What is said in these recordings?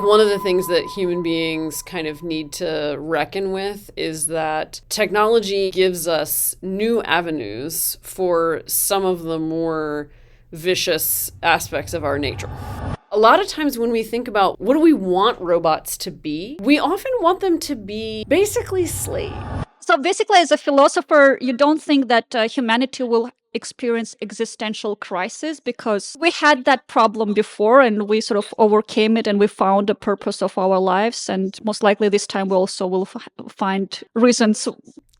One of the things that human beings kind of need to reckon with is that technology gives us new avenues for some of the more vicious aspects of our nature. A lot of times when we think about what do we want robots to be, we often want them to be basically slaves. So basically, as a philosopher, you don't think that humanity will experience existential crisis, because we had that problem before and we sort of overcame it and we found the purpose of our lives, and most likely this time we also will find reasons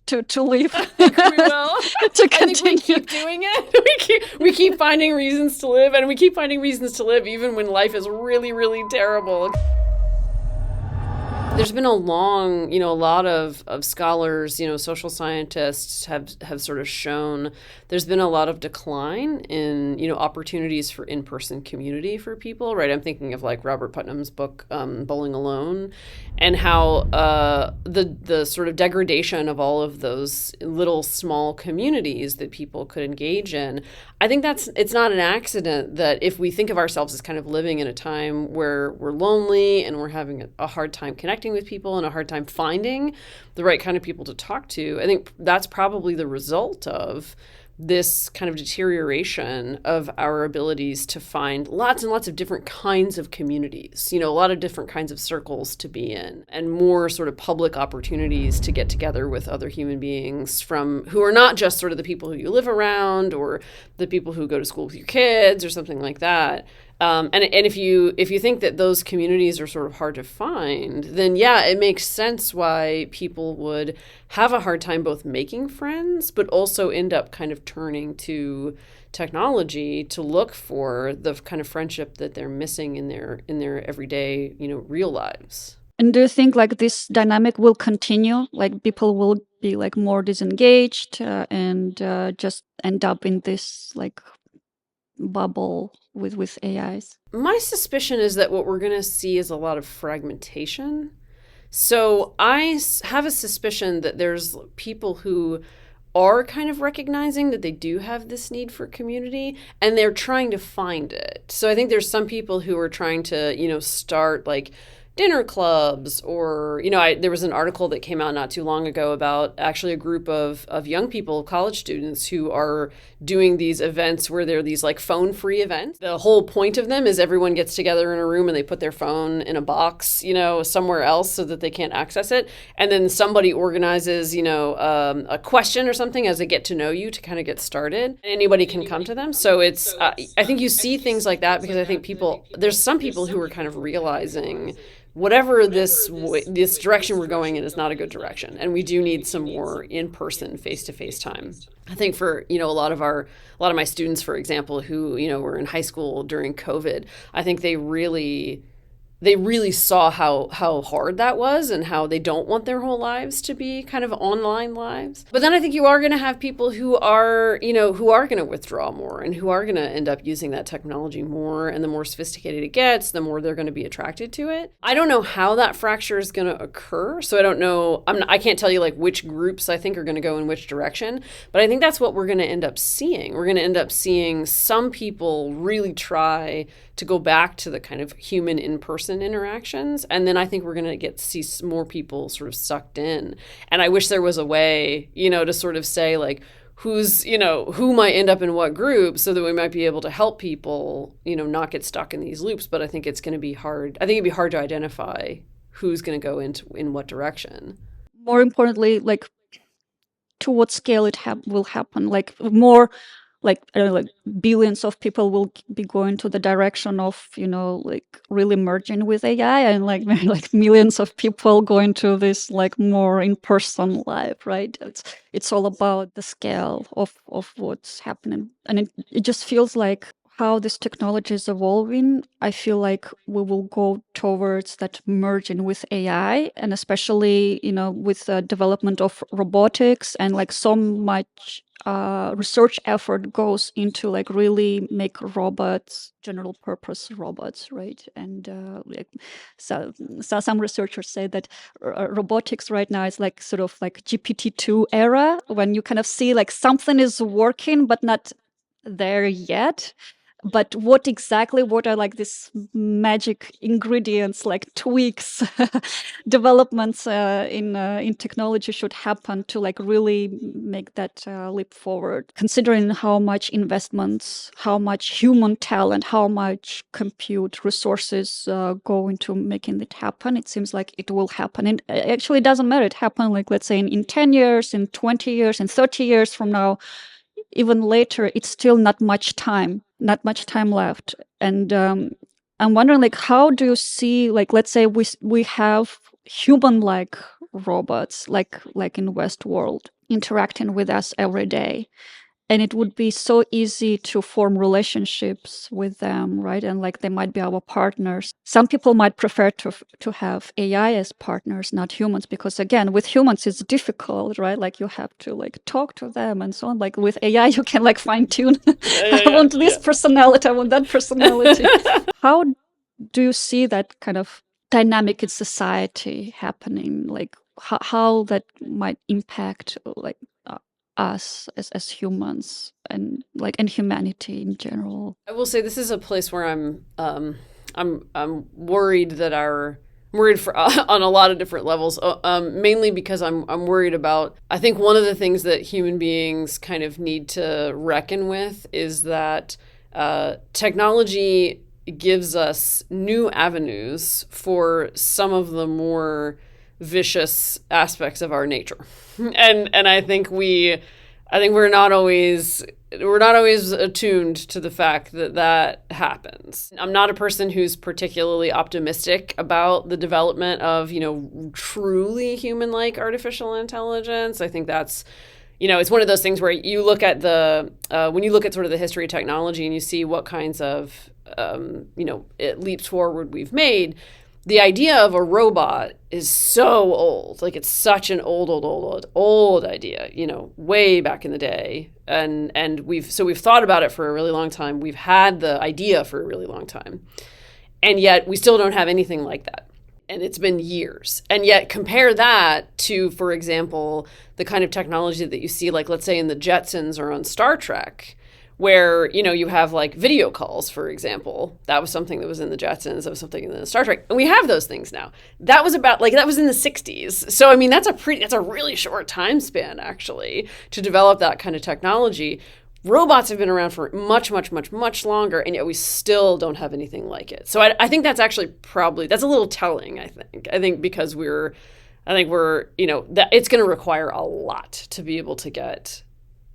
to live. I think we will. To I think we continue. keep doing it. We keep finding reasons to live, and we keep finding reasons to live even when life is really, really terrible. There's been a lot of scholars, social scientists have sort of shown there's been a lot of decline in, opportunities for in-person community for people, right? I'm thinking of like Robert Putnam's book, Bowling Alone, and how the sort of degradation of all of those little small communities that people could engage in. I think it's not an accident that if we think of ourselves as kind of living in a time where we're lonely and we're having a hard time connecting with people and a hard time finding the right kind of people to talk to, I think that's probably the result of this kind of deterioration of our abilities to find lots and lots of different kinds of communities, a lot of different kinds of circles to be in, and more sort of public opportunities to get together with other human beings from who are not just sort of the people who you live around or the people who go to school with your kids or something like that. And if you think that those communities are sort of hard to find, then yeah, it makes sense why people would have a hard time both making friends, but also end up kind of turning to technology to look for the kind of friendship that they're missing in their everyday, real lives. And do you think like this dynamic will continue? Like people will be like more disengaged and just end up in this like bubble with AIs? My suspicion is that what we're going to see is a lot of fragmentation. So I have a suspicion that there's people who are kind of recognizing that they do have this need for community and they're trying to find it. So I think there's some people who are trying to, start like dinner clubs or, there was an article that came out not too long ago about actually a group of young people, college students, who are doing these events where they're these like phone free events. The whole point of them is everyone gets together in a room and they put their phone in a box, somewhere else so that they can't access it. And then somebody organizes, a question or something as they get to know you to kind of get started. And anybody can come to them. So it's, I think you see things like that because I think there's some people who are kind of realizing whatever this direction we're going in is not a good direction, and we do need some more in-person, face-to-face time. I think for a lot of my students, for example, who were in high school during COVID, I think they really saw how hard that was and how they don't want their whole lives to be kind of online lives. But then I think you are going to have people who are going to withdraw more and who are going to end up using that technology more. And the more sophisticated it gets, the more they're going to be attracted to it. I don't know how that fracture is going to occur. So I don't know. I can't tell you like which groups I think are going to go in which direction. But I think that's what we're going to end up seeing. We're going to end up seeing some people really try to go back to the kind of human in-person interactions. And then I think we're going to see more people sort of sucked in. And I wish there was a way, to sort of say like, who might end up in what group so that we might be able to help people, not get stuck in these loops. But I think it's going to be hard. I think it'd be hard to identify who's going to go in what direction. More importantly, like to what scale it will happen, like more like like billions of people will be going to the direction of like really merging with AI, and like maybe like millions of people going to this like more in-person life, right? It's all about the scale of what's happening, and it just feels like how this technology is evolving. I feel like we will go towards that merging with AI, and especially with the development of robotics, and like so much research effort goes into like really make robots general purpose robots, right? And like, so some researchers say that robotics right now is like sort of like GPT-2 era, when you kind of see like something is working but not there yet. But what are like these magic ingredients, like tweaks, developments in technology should happen to like really make that leap forward? Considering how much investments, how much human talent, how much compute resources go into making it happen, it seems like it will happen. And actually, it doesn't matter. It happened like, let's say, in 10 years, in 20 years, in 30 years from now. Even later, it's still not much time left. And I'm wondering, like, how do you see, like, let's say we have human-like robots, like in Westworld, interacting with us every day, and it would be so easy to form relationships with them, right? And like they might be our partners. Some people might prefer to have AI as partners, not humans, because again, with humans it's difficult, right? Like you have to like talk to them and so on. Like with AI, you can like fine tune. I want this personality, I want that personality. How do you see that kind of dynamic in society happening? Like how that might impact like us as humans and like and humanity in general? I will say this is a place where I'm worried that I'm worried for on a lot of different levels. Mainly because I'm worried about. I think one of the things that human beings kind of need to reckon with is that technology gives us new avenues for some of the more vicious aspects of our nature, and we're not always attuned to the fact that that happens. I'm not a person who's particularly optimistic about the development of, truly human-like artificial intelligence. I think that's, it's one of those things where you look at when you look at sort of the history of technology and you see what kinds of, leaps forward we've made. The idea of a robot is so old. Like it's such an old idea, way back in the day. And we've thought about it for a really long time. We've had the idea for a really long time. And yet we still don't have anything like that. And it's been years. And yet compare that to, for example, the kind of technology that you see, like let's say in the Jetsons or on Star Trek, where, you have like video calls, for example. That was something that was in the Jetsons. That was something in the Star Trek. And we have those things now. That was in the 60s. So, I mean, that's a really short time span, actually, to develop that kind of technology. Robots have been around for much, much, much, much longer, and yet we still don't have anything like it. So I think that's actually that's a little telling, I think. I think because that it's going to require a lot to be able to get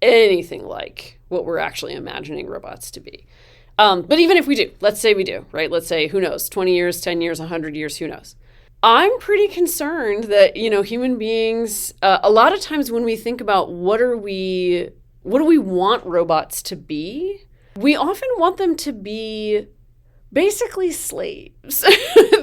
anything like what we're actually imagining robots to be. But even if we do, let's say we do, right? Let's say, who knows, 20 years, 10 years, 100 years, who knows? I'm pretty concerned that, human beings, a lot of times when we think about what do we want robots to be, we often want them to be basically slaves.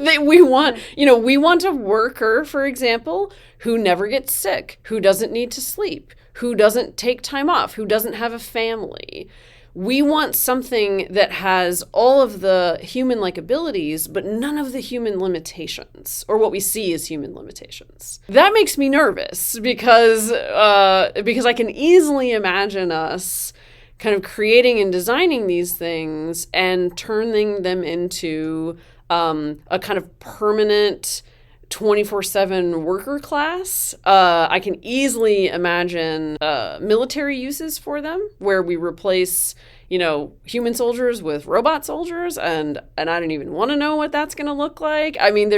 We want a worker, for example, who never gets sick, who doesn't need to sleep, who doesn't take time off, who doesn't have a family. We want something that has all of the human-like abilities, but none of the human limitations, or what we see as human limitations. That makes me nervous because I can easily imagine us kind of creating and designing these things and turning them into a kind of permanent 24/7 worker class. I can easily imagine military uses for them where we replace, human soldiers with robot soldiers, and I don't even want to know what that's going to look like. I mean,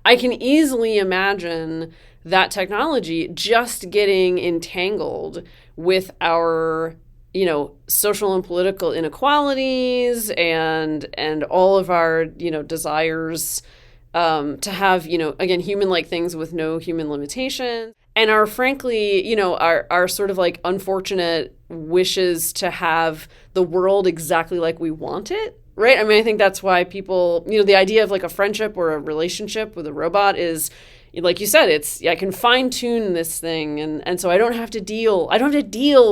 I can easily imagine that technology just getting entangled with our social and political inequalities and all of our, desires to have, again, human-like things with no human limitations, and are frankly, our sort of like unfortunate wishes to have the world exactly like we want it, right? I mean, I think that's why people, the idea of like a friendship or a relationship with a robot is, like you said, I can fine tune this thing, and so I don't have to deal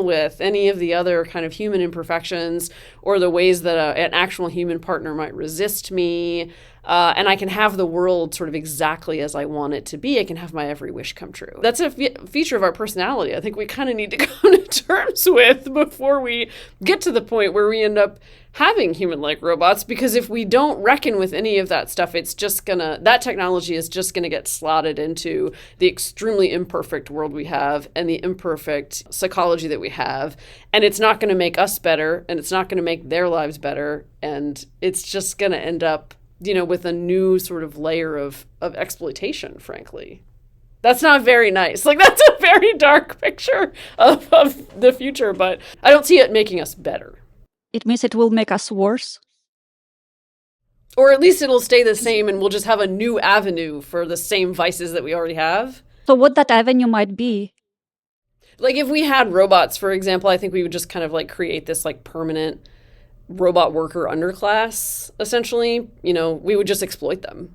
with any of the other kind of human imperfections or the ways that an actual human partner might resist me. And I can have the world sort of exactly as I want it to be. I can have my every wish come true. That's a feature of our personality I think we kind of need to come to terms with before we get to the point where we end up having human-like robots, because if we don't reckon with any of that stuff, that technology is just gonna get slotted into the extremely imperfect world we have and the imperfect psychology that we have, and it's not gonna make us better, and it's not gonna make their lives better, and it's just gonna end up, with a new sort of layer of exploitation, frankly. That's not very nice. Like, that's a very dark picture of the future, but I don't see it making us better. It means it will make us worse? Or at least it'll stay the same and we'll just have a new avenue for the same vices that we already have. So what that avenue might be? Like, if we had robots, for example, I think we would just kind of like create this like permanent robot worker underclass, essentially. We would just exploit them.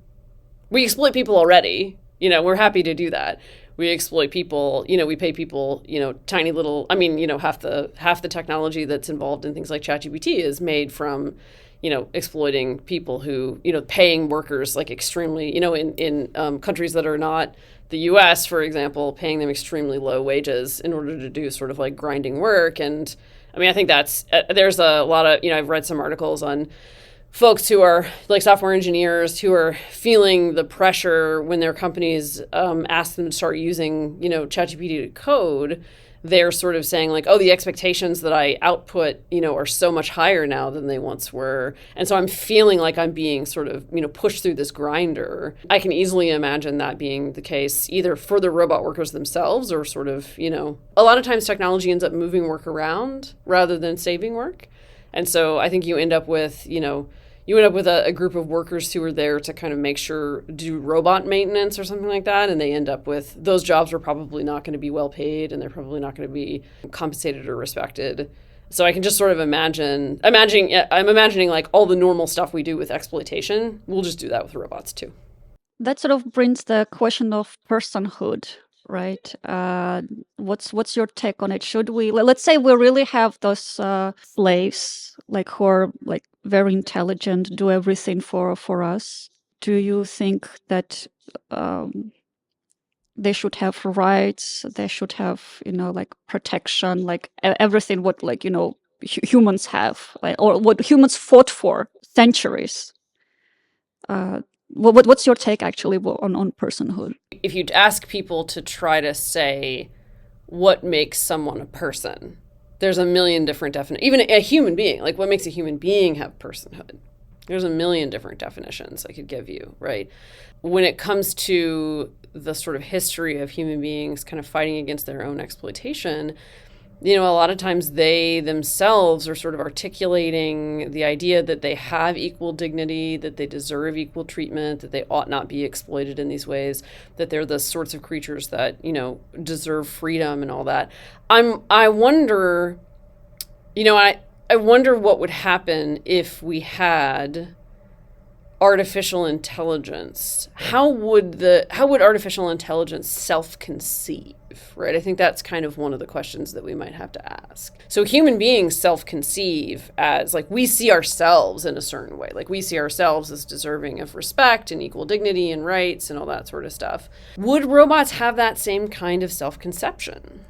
We exploit people already. We're happy to do that. We exploit people, we pay people, tiny little, half the technology that's involved in things like ChatGPT is made from, exploiting people who, paying workers like extremely, in countries that are not the US, for example, paying them extremely low wages in order to do sort of like grinding work. And I think there's a lot of, I've read some articles on folks who are like software engineers who are feeling the pressure when their companies ask them to start using, ChatGPT to code. They're sort of saying like, oh, the expectations that I output, are so much higher now than they once were. And so I'm feeling like I'm being sort of, pushed through this grinder. I can easily imagine that being the case either for the robot workers themselves or sort of, a lot of times technology ends up moving work around rather than saving work. And so I think you end up with, a group of workers who are there to kind of do robot maintenance or something like that. And they end up with, those jobs are probably not going to be well paid and they're probably not going to be compensated or respected. So I can just sort of I'm imagining like all the normal stuff we do with exploitation. We'll just do that with robots too. That sort of brings the question of personhood, right? What's your take on it? Should we, let's say we really have those slaves, like who are like very intelligent, do everything for us. Do you think that they should have rights? They should have, like protection, like everything what like humans have, like, or what humans fought for centuries? What's your take actually on personhood? If you'd ask people to try to say what makes someone a person, there's a million different definitions. Even a human being, like what makes a human being have personhood? There's a million different definitions I could give you, right? When it comes to the sort of history of human beings kind of fighting against their own exploitation, a lot of times they themselves are sort of articulating the idea that they have equal dignity, that they deserve equal treatment, that they ought not be exploited in these ways, that they're the sorts of creatures that, deserve freedom and all that. I wonder, I wonder what would happen if we had artificial intelligence. How would artificial intelligence self-conceive, right? I think that's kind of one of the questions that we might have to ask. So human beings self-conceive as like we see ourselves in a certain way. Like we see ourselves as deserving of respect and equal dignity and rights and all that sort of stuff. Would robots have that same kind of self-conception?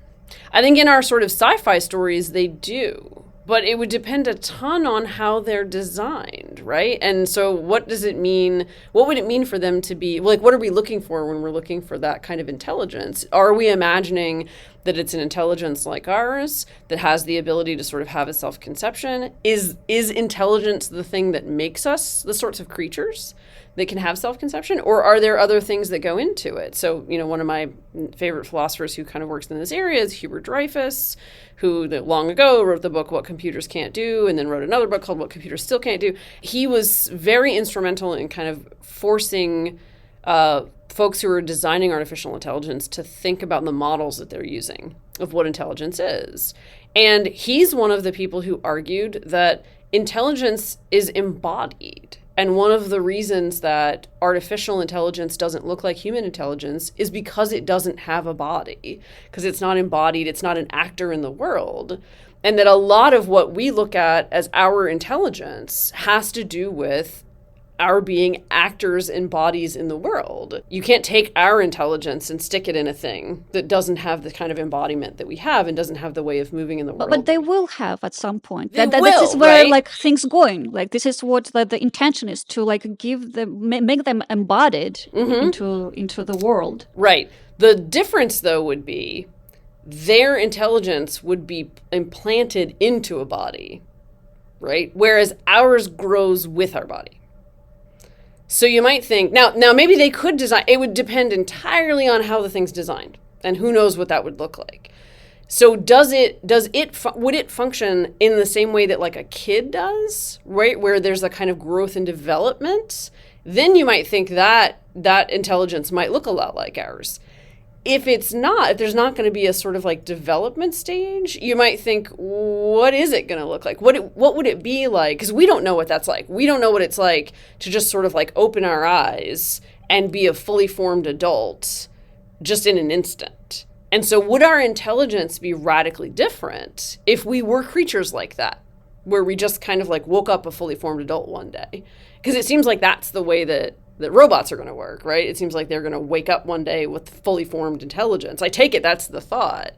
I think in our sort of sci-fi stories, they do. But it would depend a ton on how they're designed, right? And so what does it mean? What would it mean for them to be, like, what are we looking for when we're looking for that kind of intelligence? Are we imagining that it's an intelligence like ours that has the ability to sort of have a self-conception? Is intelligence the thing that makes us the sorts of creatures that can have self-conception? Or are there other things that go into it? So, one of my favorite philosophers who kind of works in this area is Hubert Dreyfus, who long ago wrote the book What Computers Can't Do, and then wrote another book called What Computers Still Can't Do. He was very instrumental in kind of forcing folks who are designing artificial intelligence to think about the models that they're using of what intelligence is. And he's one of the people who argued that intelligence is embodied. And one of the reasons that artificial intelligence doesn't look like human intelligence is because it doesn't have a body, because it's not embodied, it's not an actor in the world. And that a lot of what we look at as our intelligence has to do with our being actors in bodies in the world. You can't take our intelligence and stick it in a thing that doesn't have the kind of embodiment that we have and doesn't have the way of moving in the world. But they will have at some point. They This is will, where right? like things going. Like this is what the intention is, to like give them, make them embodied into the world. Right. The difference, though, would be their intelligence would be implanted into a body, right? Whereas ours grows with our body. So you might think now maybe they could design. It would depend entirely on how the thing's designed, and who knows what that would look like. So would it function in the same way that like a kid does, right? Where there's a kind of growth and development. Then you might think that intelligence might look a lot like ours. If it's not, if there's not going to be a sort of like development stage, you might think, what is it going to look like? What would it be like? Because we don't know what that's like. We don't know what it's like to just sort of like open our eyes and be a fully formed adult just in an instant. And so would our intelligence be radically different if we were creatures like that, where we just kind of like woke up a fully formed adult one day? Because it seems like that's the way that robots are going to work, right? It seems like they're going to wake up one day with fully formed intelligence. I take it that's the thought.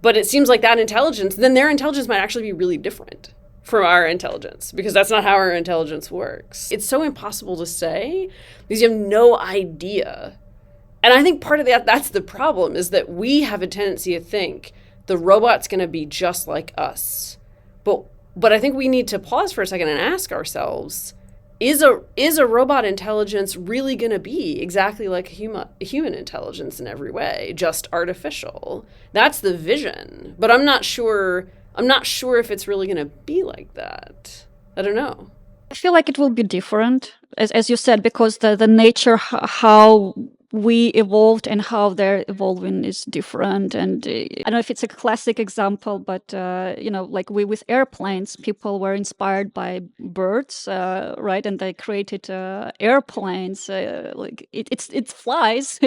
But it seems like that intelligence, then their intelligence might actually be really different from our intelligence, because that's not how our intelligence works. It's so impossible to say because you have no idea. And I think part of that's the problem, is that we have a tendency to think the robot's going to be just like us. But I think we need to pause for a second and ask ourselves, is a robot intelligence really going to be exactly like a human intelligence in every way, just artificial? That's the vision. But I'm not sure if it's really going to be like that. I don't know. I feel like it will be different, as you said, because the nature, how we evolved and how they're evolving is different. And I don't know if it's a classic example, but like we with airplanes, people were inspired by birds, right? And they created airplanes. Like it flies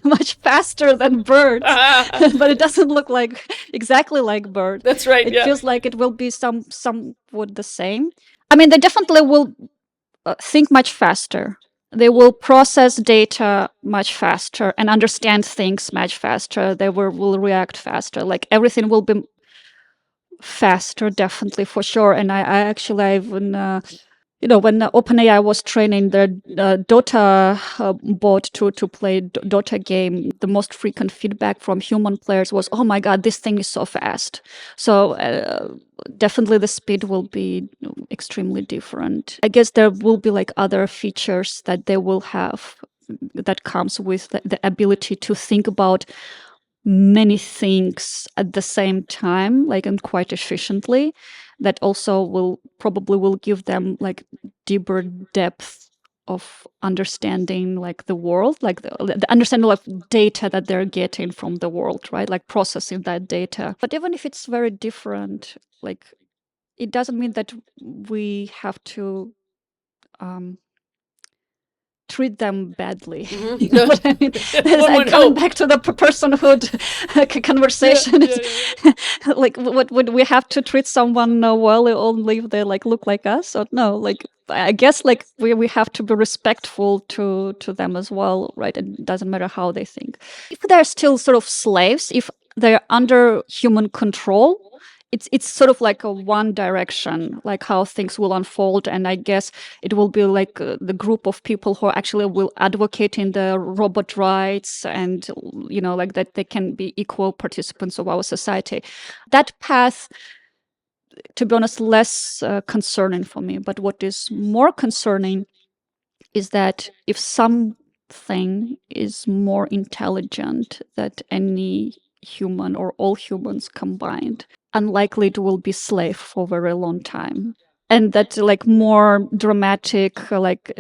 much faster than birds, but it doesn't look like exactly like birds. That's right. It Yeah. feels like it will be somewhat the same. I mean, they definitely will think much faster. They will process data much faster and understand things much faster. They will react faster. Like everything will be faster, definitely, for sure. And I even when OpenAI was training the Dota bot to play Dota game, the most frequent feedback from human players was, "Oh my God, this thing is so fast." So definitely the speed will be extremely different. I guess there will be like other features that they will have that comes with the ability to think about many things at the same time, like, and quite efficiently, that also will probably give them like deeper depth of understanding, like the world, like the understanding of data that they're getting from the world, right? Like processing that data. But even if it's very different, like it doesn't mean that we have to treat them badly. Mm-hmm. You know what I mean? One would Coming hope. back to the personhood conversation, Yeah. like, what would we have to treat someone well only if they like look like us? Or no? Like, I guess like we have to be respectful to them as well, right? It doesn't matter how they think. If they're still sort of slaves, if they're under human control, it's sort of like a one direction, like how things will unfold. And I guess it will be like the group of people who actually will advocate in the robot rights, and like that they can be equal participants of our society. That path, to be honest, less concerning for me. But what is more concerning is that if something is more intelligent than any human or all humans combined, unlikely it will be slave for a very long time. And that like more dramatic, like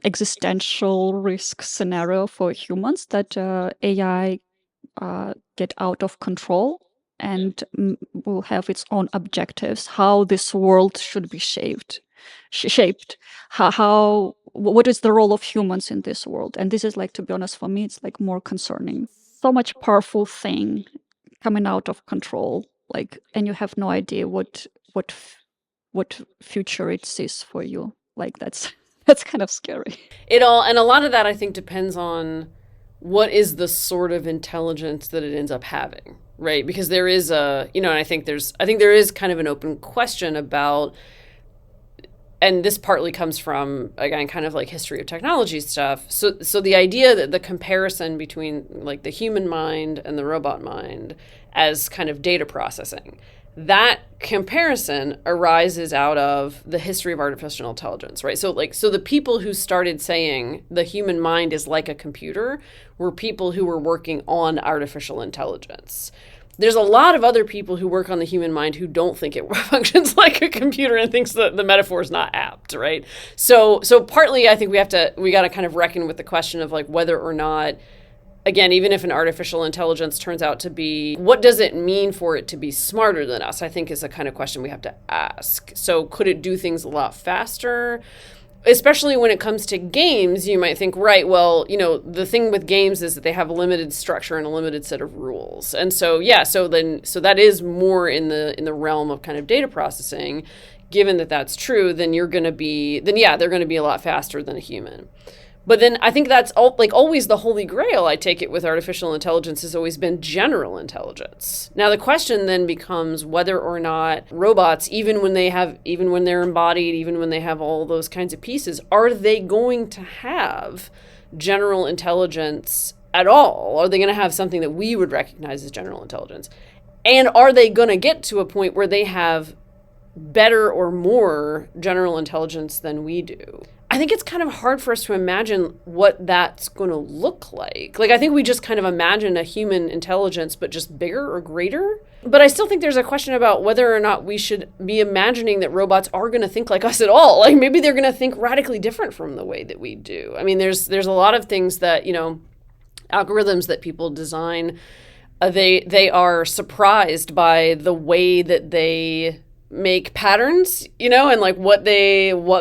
existential risk scenario for humans, that AI get out of control and will have its own objectives, how this world should be shaped, how what is the role of humans in this world. And this is, like, to be honest, for me, it's like more concerning. So much powerful thing coming out of control, like, and you have no idea what future it sees for you. Like that's kind of scary. And a lot of that I think depends on what is the sort of intelligence that it ends up having, right? Because there is and I think there is kind of an open question about, and this partly comes from, again, kind of like history of technology stuff. So the idea that the comparison between like the human mind and the robot mind as kind of data processing, that comparison arises out of the history of artificial intelligence, right? So the people who started saying the human mind is like a computer were people who were working on artificial intelligence. There's a lot of other people who work on the human mind who don't think it functions like a computer and thinks that the metaphor is not apt, right? So partly I think we got to kind of reckon with the question of like whether or not, again, even if an artificial intelligence turns out to be, what does it mean for it to be smarter than us? I think is a kind of question we have to ask. So could it do things a lot faster? Especially when it comes to games, you might think, right, well, the thing with games is that they have a limited structure and a limited set of rules. And so, so that is more in the realm of kind of data processing. Given that that's true, then they're going to be a lot faster than a human. But then I think that's always the holy grail, I take it, with artificial intelligence has always been general intelligence. Now the question then becomes whether or not robots, even when they're embodied, even when they have all those kinds of pieces, are they going to have general intelligence at all? Are they going to have something that we would recognize as general intelligence? And are they going to get to a point where they have better or more general intelligence than we do? I think it's kind of hard for us to imagine what that's going to look like. Like, I think we just kind of imagine a human intelligence, but just bigger or greater. But I still think there's a question about whether or not we should be imagining that robots are going to think like us at all. Like, maybe they're going to think radically different from the way that we do. I mean, there's a lot of things that, algorithms that people design, they are surprised by the way that they make patterns, and like what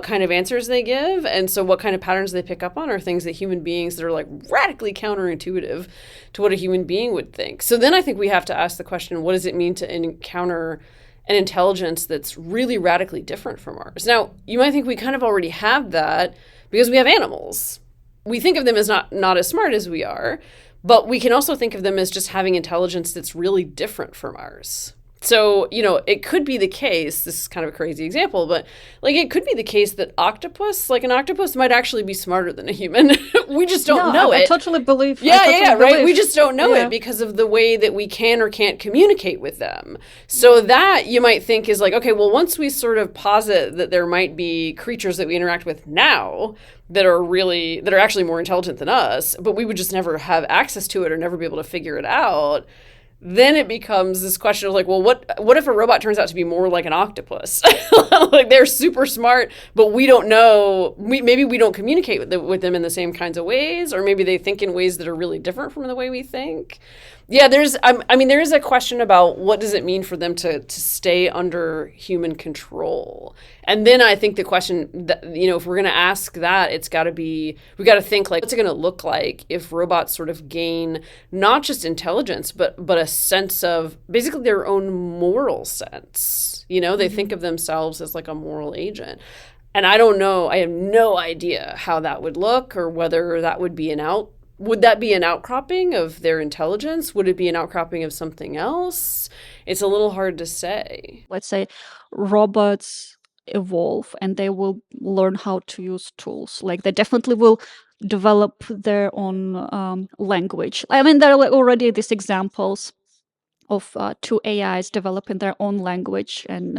kind of answers they give. And so what kind of patterns they pick up on are things that human beings that are like radically counterintuitive to what a human being would think. So then I think we have to ask the question, what does it mean to encounter an intelligence that's really radically different from ours? Now, you might think we kind of already have that because we have animals. We think of them as not as smart as we are, but we can also think of them as just having intelligence that's really different from ours. So, it could be the case, this is kind of a crazy example, but like it could be the case that an octopus might actually be smarter than a human. We just don't know it. I totally believe. Right? We just don't know it because of the way that we can or can't communicate with them. So that you might think is like, okay, well, once we sort of posit that there might be creatures that we interact with now that are actually more intelligent than us, but we would just never have access to it or never be able to figure it out, then it becomes this question of like, well, what if a robot turns out to be more like an octopus? Like they're super smart, but we don't know. Maybe we don't communicate with them in the same kinds of ways, or maybe they think in ways that are really different from the way we think. Yeah, there is a question about what does it mean for them to stay under human control. And then I think the question that, if we're going to ask that, we got to think like, what's it going to look like if robots sort of gain not just intelligence, but a sense of basically their own moral sense. They think of themselves as like a moral agent. And I don't know, I have no idea how that would look or whether that would be would that be an outcropping of their intelligence? Would it be an outcropping of something else? It's a little hard to say. Let's say robots evolve and they will learn how to use tools. Like they definitely will develop their own language. I mean, there are already these examples of two AIs developing their own language and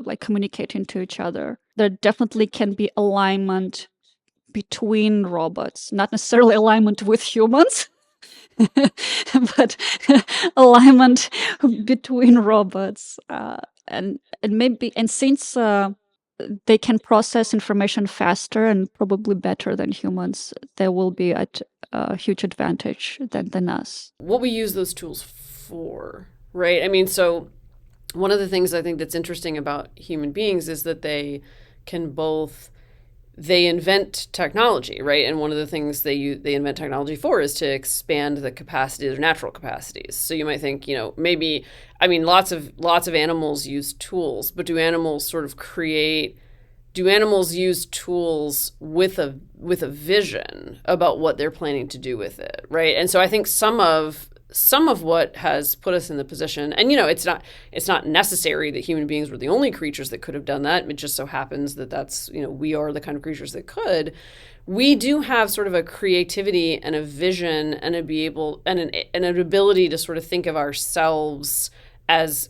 like communicating to each other. There definitely can be alignment between robots, not necessarily alignment with humans, but alignment between robots. And since they can process information faster and probably better than humans, they will be at a huge advantage than us. What we use those tools for, right? I mean, so one of the things I think that's interesting about human beings is that they invent technology, right? And one of the things they invent technology for is to expand the capacity, their natural capacities. So you might think, lots of animals use tools, but do animals sort of create do animals use tools with a vision about what they're planning to do with it, right? And so I think some of what has put us in the position, and it's not necessary that human beings were the only creatures that could have done that. It just so happens that that's we are the kind of creatures that could. We do have sort of a creativity and a vision and an ability to sort of think of ourselves as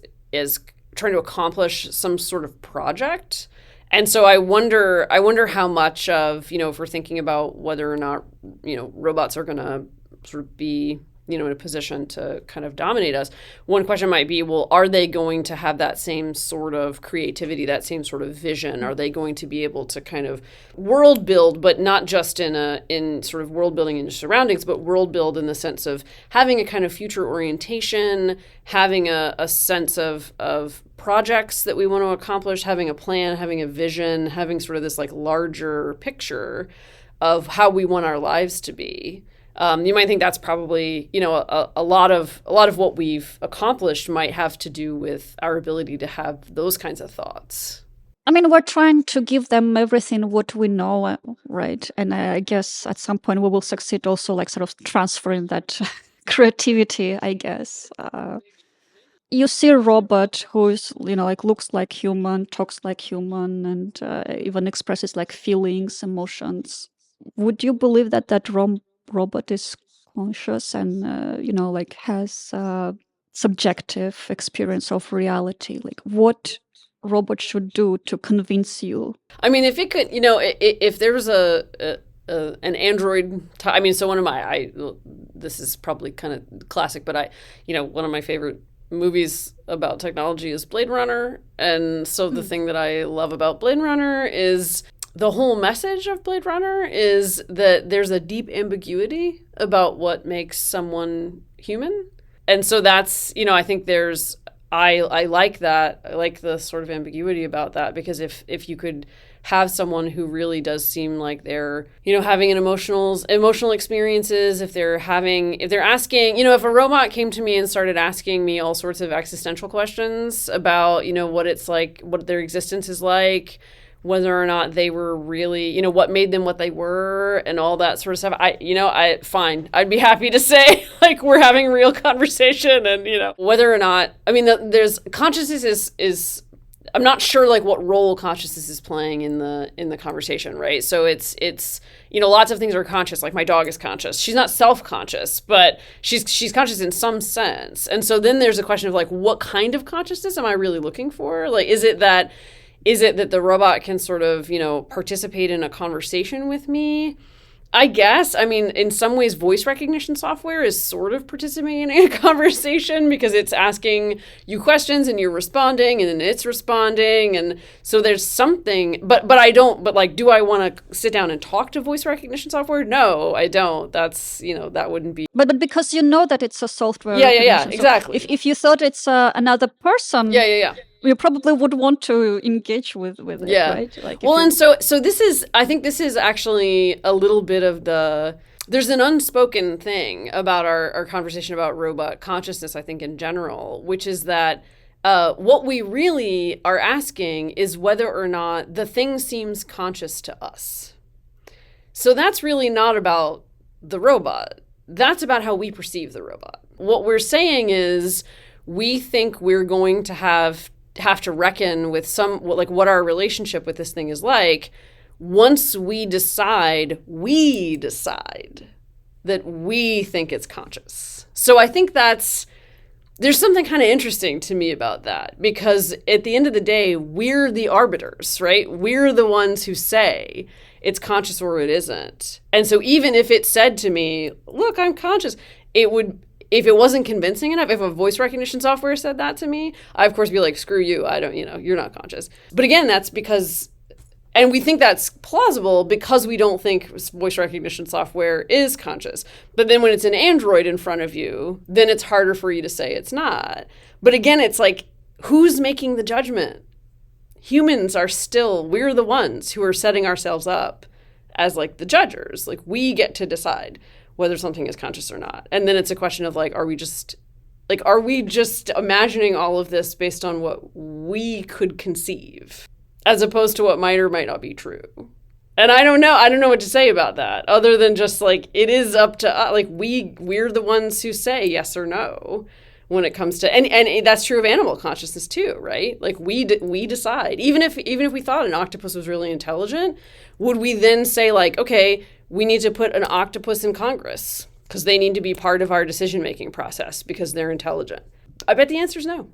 trying to accomplish some sort of project. And so I wonder how much of, if we're thinking about whether or not, robots are going to sort of be, in a position to kind of dominate us. One question might be, well, are they going to have that same sort of creativity, that same sort of vision? Are they going to be able to kind of world build, but not just in sort of world building in your surroundings, but world build in the sense of having a kind of future orientation, having a sense of projects that we want to accomplish, having a plan, having a vision, having sort of this like larger picture of how we want our lives to be. You might think that's probably, a lot of what we've accomplished might have to do with our ability to have those kinds of thoughts. I mean, we're trying to give them everything what we know, right? And I guess at some point we will succeed also, like sort of transferring that creativity, I guess. You see a robot who is, like looks like human, talks like human, and even expresses like feelings, emotions. Would you believe that robot is conscious and like has subjective experience of reality? Like, what robot should do to convince you? I mean, if it could, if there was an android, so one of this is probably kind of classic, but one of my favorite movies about technology is Blade Runner. And so the thing that I love about Blade Runner is the whole message of Blade Runner is that there's a deep ambiguity about what makes someone human. And so that's, I think I like that. I like the sort of ambiguity about that, because if you could have someone who really does seem like they're, having an emotional experiences, if they're asking, if a robot came to me and started asking me all sorts of existential questions about, what it's like, what their existence is like, whether or not they were really, what made them what they were and all that sort of stuff. Fine. I'd be happy to say, like, we're having a real conversation and, whether or not, there's consciousness is I'm not sure like what role consciousness is playing in the conversation, right? So it's lots of things are conscious. Like my dog is conscious. She's not self-conscious, but she's conscious in some sense. And so then there's a question of like, what kind of consciousness am I really looking for? Like, is it that the robot can sort of, participate in a conversation with me? I guess. In some ways, voice recognition software is sort of participating in a conversation because it's asking you questions and you're responding and then it's responding. And so there's something, but do I want to sit down and talk to voice recognition software? No, I don't. That's, that wouldn't be. But because you know that it's a software. Yeah, exactly. So if you thought it's another person. Yeah. You probably would want to engage with it, right? Like, and so I think this is actually a little bit of there's an unspoken thing about our conversation about robot consciousness, I think, in general, which is that what we really are asking is whether or not the thing seems conscious to us. So that's really not about the robot. That's about how we perceive the robot. What we're saying is we think we're going to have to reckon with what our relationship with this thing is like once we decide that we think it's conscious. So I think there's something kind of interesting to me about that, because at the end of the day, we're the arbiters, right? We're the ones who say it's conscious or it isn't. And so even if it said to me, look, I'm conscious, if it wasn't convincing enough, if a voice recognition software said that to me, I, of course, be like, screw you. I don't, you're not conscious. But again, that's because, and we think that's plausible because we don't think voice recognition software is conscious. But then when it's an Android in front of you, then it's harder for you to say it's not. But again, it's like, who's making the judgment? Humans are we're the ones who are setting ourselves up as like the judges. Like we get to decide whether something is conscious or not. And then it's a question of like, are we just imagining all of this based on what we could conceive? as opposed to what might or might not be true. And I don't know what to say about that, other than just like, it is up to us. Like, we're the ones who say yes or no when it comes to, and that's true of animal consciousness too, right? Like, we decide. Even if we thought an octopus was really intelligent, would we then say like, okay, we need to put an octopus in Congress because they need to be part of our decision-making process because they're intelligent? I bet the answer is no.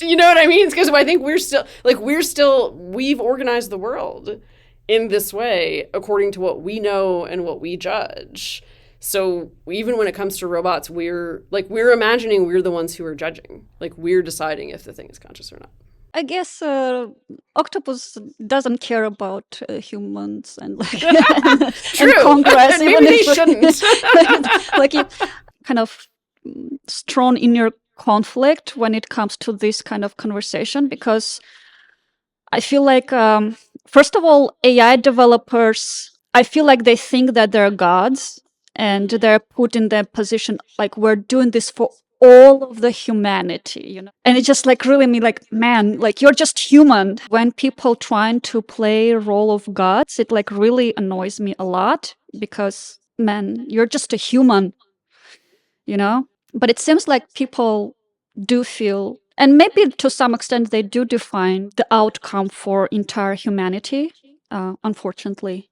You know what I mean? Because I think we've organized the world in this way according to what we know and what we judge. So even when it comes to robots, we're imagining we're the ones who are judging. Like, we're deciding if the thing is conscious or not. I guess octopus doesn't care about humans and like True. and Congress. Maybe they shouldn't. Like, you kind of strong inner conflict when it comes to this kind of conversation, because I feel like first of all, AI developers, I feel like they think that they're gods, and they're put in their position like, we're doing this for all of the humanity, you know. And it's just like, really, me like, man, like, you're just human. When people trying to play a role of gods, it like really annoys me a lot, because, man, you're just a human, you know. But it seems like people do feel, and maybe to some extent they do define the outcome for entire humanity. Unfortunately,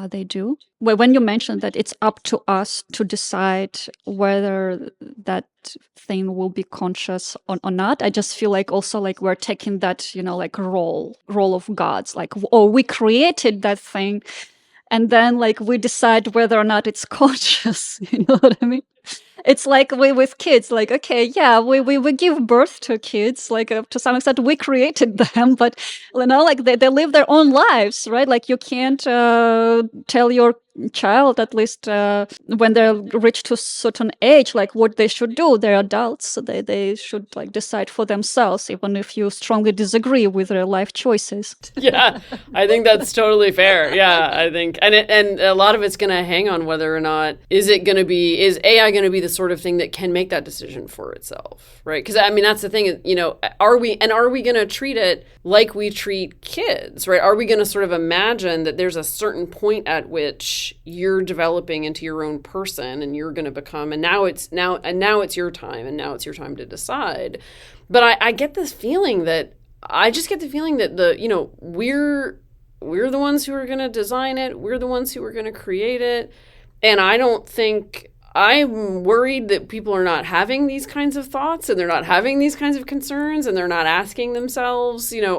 they do. Well, when you mentioned that it's up to us to decide whether that thing will be conscious or not, I just feel like also like we're taking that, you know, like role of gods, like, oh, we created that thing, and then like we decide whether or not it's conscious. You know what I mean? It's like with kids, like, okay, yeah, we give birth to kids, like, to some extent we created them, but, you know, like, they live their own lives, right? Like, you can't tell your child, at least when they're reached to a certain age, like, what they should do. They're adults, so they should like decide for themselves, even if you strongly disagree with their life choices. Yeah, I think that's totally fair. Yeah, I think, and a lot of it's going to hang on whether or not is AI going to be the sort of thing that can make that decision for itself, right? Because I mean, that's the thing, you know, are we going to treat it like we treat kids, right? Are we going to sort of imagine that there's a certain point at which you're developing into your own person and you're going to become, and now it's your time, and now it's your time to decide. But I get this feeling that we're the ones who are going to design it. We're the ones who are going to create it. And I'm worried that people are not having these kinds of thoughts, and they're not having these kinds of concerns, and they're not asking themselves, you know,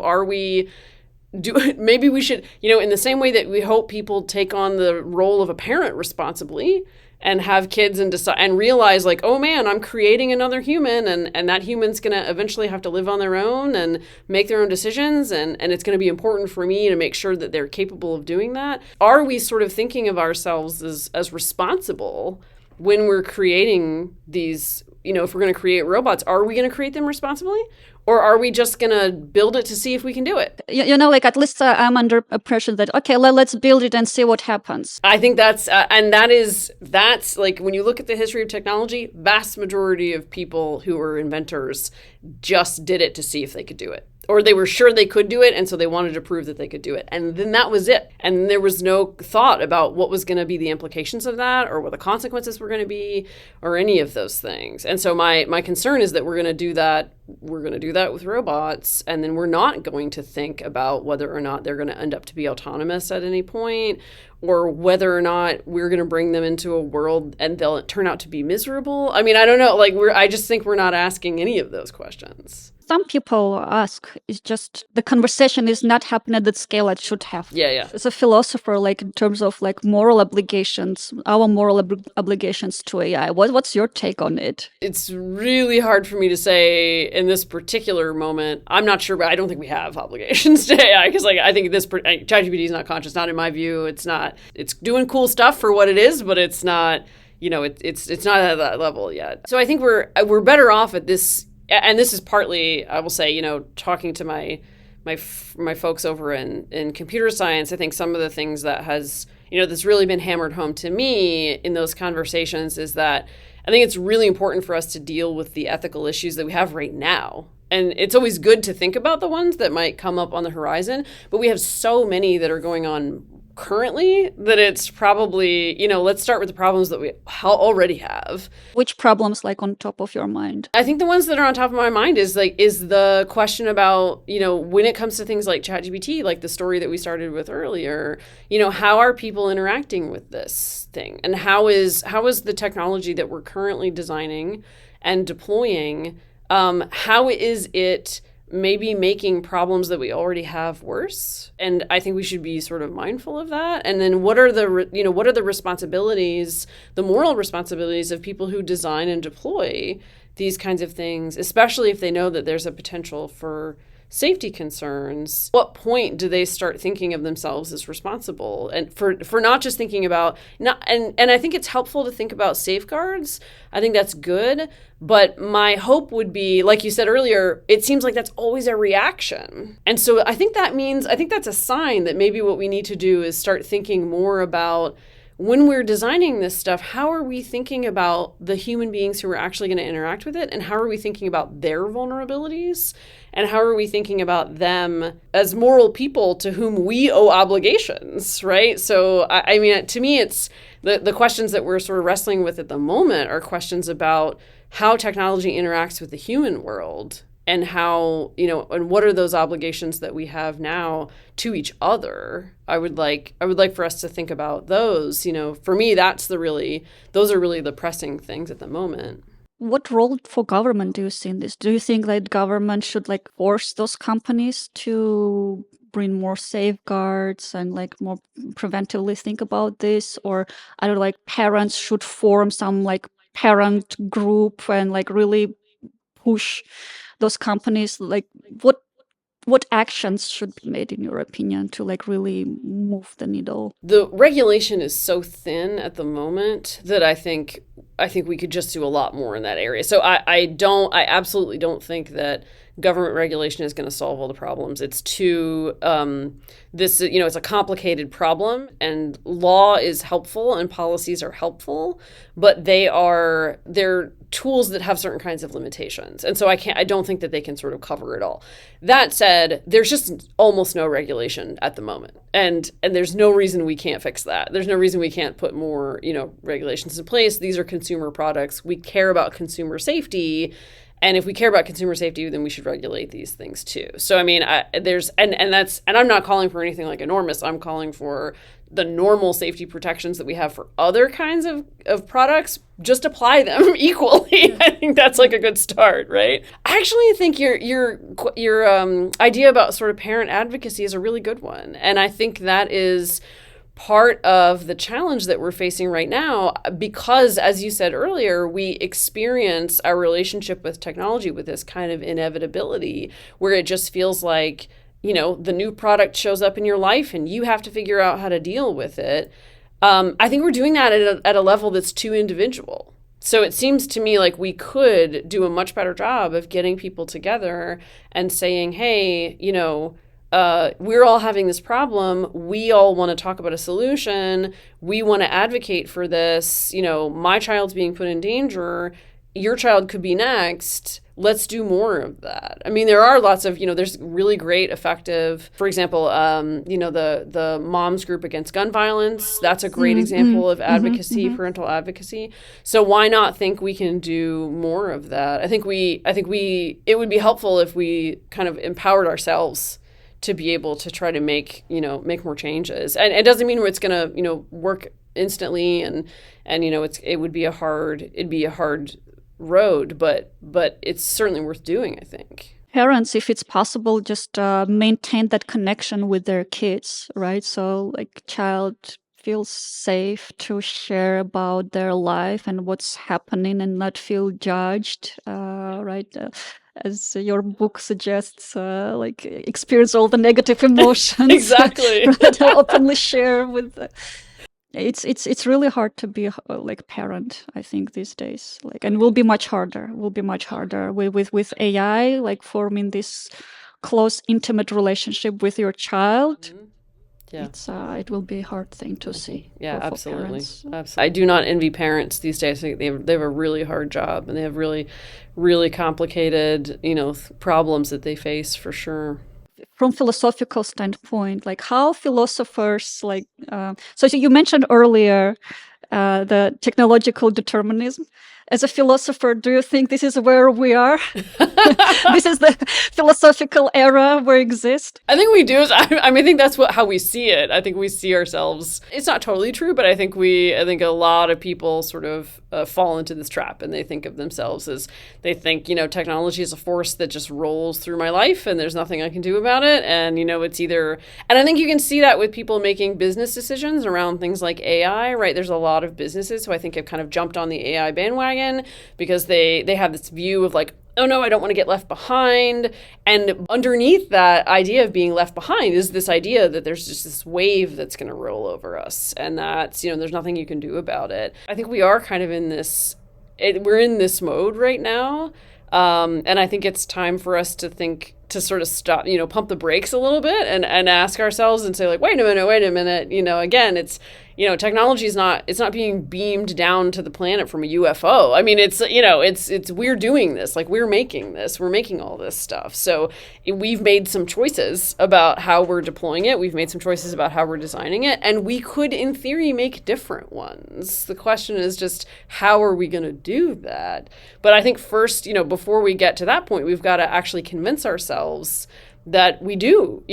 maybe we should, you know, in the same way that we hope people take on the role of a parent responsibly and have kids and decide and realize like, oh man, I'm creating another human, and that human's going to eventually have to live on their own and make their own decisions. And it's going to be important for me to make sure that they're capable of doing that. Are we sort of thinking of ourselves as responsible when we're creating these, you know, if we're going to create robots, are we going to create them responsibly? Or are we just going to build it to see if we can do it? You know, like, at least I'm under impression that, okay, let's build it and see what happens. I think that's like, when you look at the history of technology, vast majority of people who were inventors just did it to see if they could do it. Or they were sure they could do it, and so they wanted to prove that they could do it. And then that was it. And there was no thought about what was going to be the implications of that, or what the consequences were going to be, or any of those things. And so my concern is that we're going to do that with robots, and then we're not going to think about whether or not they're going to end up to be autonomous at any point, or whether or not we're going to bring them into a world and they'll turn out to be miserable. I mean, I don't know. Like, I just think we're not asking any of those questions. Some people ask, it's just the conversation is not happening at the scale it should have. Yeah. As a philosopher, like, in terms of like moral obligations, our moral obligations to AI, what's your take on it? It's really hard for me to say in this particular moment. I'm not sure, but I don't think we have obligations to AI, because like, I think ChatGPT is not conscious, not in my view. It's not. It's doing cool stuff for what it is, but it's not. You know, it's not at that level yet. So I think we're better off at this. And this is partly, I will say, you know, talking to my folks over in computer science, I think some of the things that has, you know, that's really been hammered home to me in those conversations is that I think it's really important for us to deal with the ethical issues that we have right now And it's always good to think about the ones that might come up on the horizon, but we have so many that are going on currently that it's probably, let's start with the problems that we already have. Which problems like on top of your mind? I think the ones that are on top of my mind is the question about, when it comes to things like ChatGPT, like the story that we started with earlier, how are people interacting with this thing? And how is the technology that we're currently designing and deploying, how is it maybe making problems that we already have worse? And I think we should be sort of mindful of that. And then what are the responsibilities, the moral responsibilities of people who design and deploy these kinds of things, especially if they know that there's a potential for safety concerns? What point do they start thinking of themselves as responsible, and for not just thinking about not and I think it's helpful to think about safeguards. I think that's good, but my hope would be, like you said earlier, it seems like that's always a reaction. And so I think that's a sign that maybe what we need to do is start thinking more about, when we're designing this stuff, how are we thinking about the human beings who are actually going to interact with it? And how are we thinking about their vulnerabilities? And how are we thinking about them as moral people to whom we owe obligations, right? So, I mean, to me, it's the questions that we're sort of wrestling with at the moment are questions about how technology interacts with the human world, and how, and what are those obligations that we have now to each other. I would like for us to think about those. For me, those are really the pressing things at the moment. What role for government do you see in this? Do you think that government should like force those companies to bring more safeguards and like more preventively think about this? Or I don't know, like parents should form some like parent group and like really push those companies? Like what actions should be made in your opinion to like really move the needle? The regulation is so thin at the moment that I think we could just do a lot more in that area. So I absolutely don't think that government regulation is going to solve all the problems. It's too it's a complicated problem, and law is helpful and policies are helpful, but they're tools that have certain kinds of limitations. And so I don't think that they can sort of cover it all. That said, there's just almost no regulation at the moment. And there's no reason we can't fix that. There's no reason we can't put more, regulations in place. These are consumer products. We care about consumer safety. And if we care about consumer safety, then we should regulate these things too. So I mean, I'm not calling for anything like enormous. I'm calling for the normal safety protections that we have for other kinds of products. Just apply them equally. I think that's like a good start, right? I actually think your idea about sort of parent advocacy is a really good one, and I think that is part of the challenge that we're facing right now, because, as you said earlier, we experience our relationship with technology with this kind of inevitability where it just feels like, the new product shows up in your life and you have to figure out how to deal with it. I think we're doing that at a level that's too individual. So it seems to me like we could do a much better job of getting people together and saying, hey, we're all having this problem. We all want to talk about a solution. We want to advocate for this. My child's being put in danger. Your child could be next. Let's do more of that. I mean, there are lots of, there's really great, effective, for example, the Moms Group Against Gun Violence. That's a great example of advocacy, parental advocacy. So why not think we can do more of that? I think it would be helpful if we kind of empowered ourselves to be able to try to make more changes. And it doesn't mean it's going to, work instantly, and it'd be a hard road, but it's certainly worth doing, I think. Parents, if it's possible, just maintain that connection with their kids, right? So like child feels safe to share about their life and what's happening and not feel judged, right? As your book suggests, like experience all the negative emotions. Exactly. Right? Openly share with. It's really hard to be like parent, I think, these days. Like, and will be much harder. Will be much harder with AI, like forming this close, intimate relationship with your child. Yeah. It will be a hard thing to see Yeah, for absolutely. parents. Absolutely. I do not envy parents these days. I think they have a really hard job and they have really, really complicated, problems that they face for sure. From philosophical standpoint, like how philosophers so you mentioned earlier the technological determinism. As a philosopher, do you think this is where we are? This is the philosophical era we exist? I think we do. I think that's how we see it. I think we see ourselves. It's not totally true, but I think a lot of people sort of fall into this trap, and they think of themselves as they think, technology is a force that just rolls through my life, and there's nothing I can do about it. And it's either, and I think you can see that with people making business decisions around things like AI. Right? There's a lot of businesses who I think have kind of jumped on the AI bandwagon because they have this view of like, oh no, I don't want to get left behind. And underneath that idea of being left behind is this idea that there's just this wave that's going to roll over us. And that's, there's nothing you can do about it. I think we are kind of we're in this mode right now. And I think it's time for us to sort of stop, pump the brakes a little bit and ask ourselves and say like, wait a minute, again, it's, technology is it's not being beamed down to the planet from a UFO. I mean, it's we're doing this, like we're making all this stuff. So we've made some choices about how we're deploying it. We've made some choices about how we're designing it. And we could, in theory, make different ones. The question is just, how are we going to do that? But I think first, before we get to that point, we've got to actually convince ourselves that we do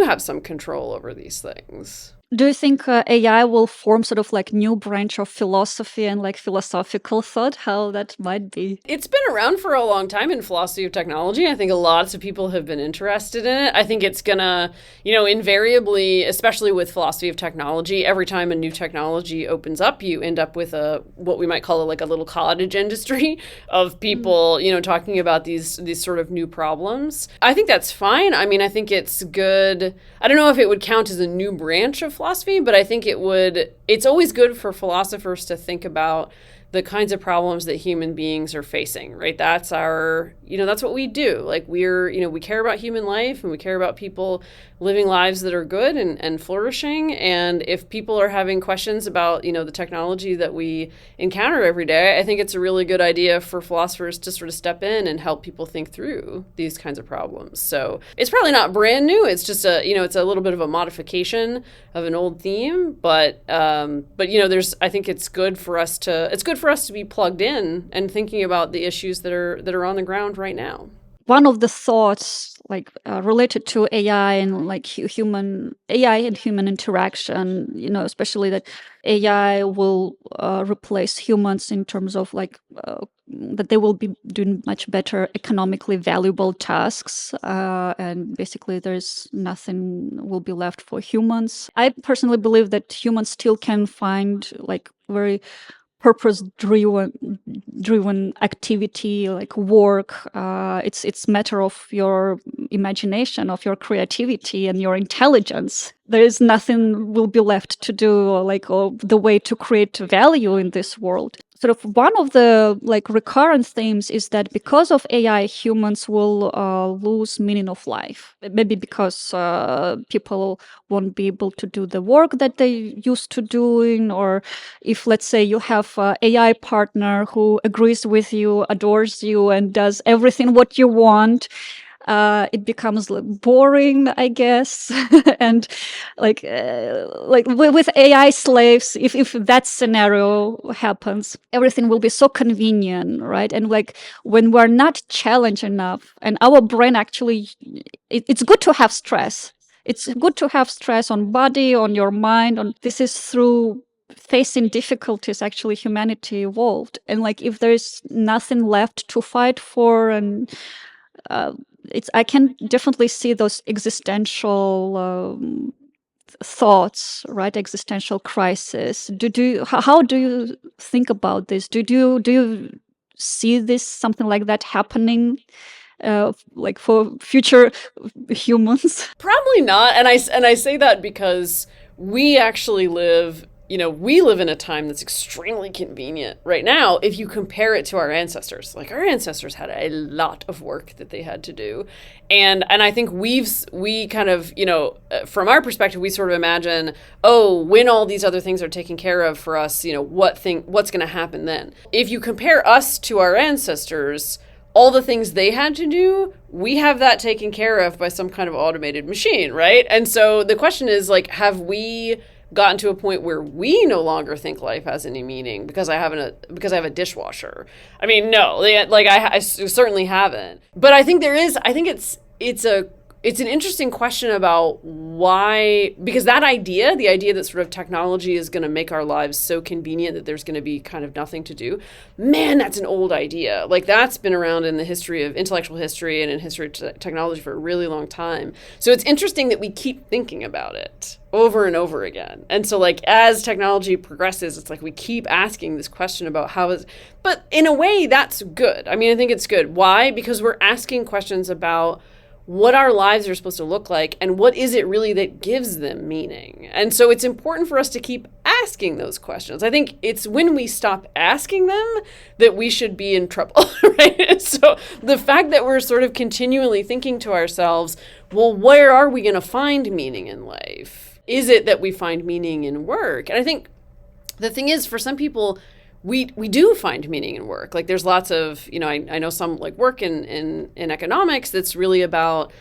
have some control over these things. Do you think AI will form sort of like new branch of philosophy and like philosophical thought? How that might be? It's been around for a long time in philosophy of technology. I think lots of people have been interested in it. I think it's gonna, invariably, especially with philosophy of technology, every time a new technology opens up, you end up with what we might call a little cottage industry of people, talking about these sort of new problems. I think that's fine. I mean, I think it's good. I don't know if it would count as a new branch of philosophy, but I think it's always good for philosophers to think about the kinds of problems that human beings are facing, right? That's that's what we do. Like we care about human life and we care about people living lives that are good and flourishing. And if people are having questions about, the technology that we encounter every day, I think it's a really good idea for philosophers to sort of step in and help people think through these kinds of problems. So it's probably not brand new. It's just it's a little bit of a modification of an old theme, but I think it's good for us to be plugged in and thinking about the issues that are on the ground right now. One of the thoughts related to AI and like human interaction, especially that AI will replace humans in terms of that they will be doing much better economically valuable tasks, and basically there's nothing will be left for humans. I personally believe that humans still can find like very purpose driven activity like work. It's matter of your imagination, of your creativity and your intelligence. There is nothing will be left to do or the way to create value in this world. Sort of one of the recurrent themes is that because of AI, humans will lose meaning of life. Maybe because people won't be able to do the work that they used to doing, or if let's say you have an AI partner who agrees with you, adores you, and does everything what you want. It becomes boring, I guess, and with AI slaves, if that scenario happens, everything will be so convenient, right? And when we're not challenged enough, and our brain actually, it's good to have stress. It's good to have stress on body, on your mind. This is through facing difficulties actually humanity evolved, and if there's nothing left to fight for, and I can definitely see those existential thoughts, right? Existential crisis. How do you think about this? Do you see this something like that happening, for future humans? Probably not. And I say that because we actually live we live in a time that's extremely convenient right now if you compare it to our ancestors. Like, our ancestors had a lot of work that they had to do. And I think we kind of, from our perspective, we sort of imagine, oh, when all these other things are taken care of for us, what's going to happen then? If you compare us to our ancestors, all the things they had to do, we have that taken care of by some kind of automated machine, right? And so the question is, like, have we gotten to a point where we no longer think life has any meaning because I have a dishwasher? I mean, no, like I certainly haven't. But I think it's an interesting question about why, because the idea that sort of technology is going to make our lives so convenient that there's going to be kind of nothing to do, man, that's an old idea. Like, that's been around in the history of intellectual history and in history of technology for a really long time. So it's interesting that we keep thinking about it over and over again. And so, like, as technology progresses, it's like we keep asking this question about but in a way that's good. I mean, I think it's good. Why? Because we're asking questions about what our lives are supposed to look like and what is it really that gives them meaning. And so it's important for us to keep asking those questions. I think it's when we stop asking them that we should be in trouble, right? So the fact that we're sort of continually thinking to ourselves, well, where are we going to find meaning in life? Is it that we find meaning in work? And I think the thing is, for some people, we do find meaning in work. Like, there's lots of, I know some, like, work in economics that's really about,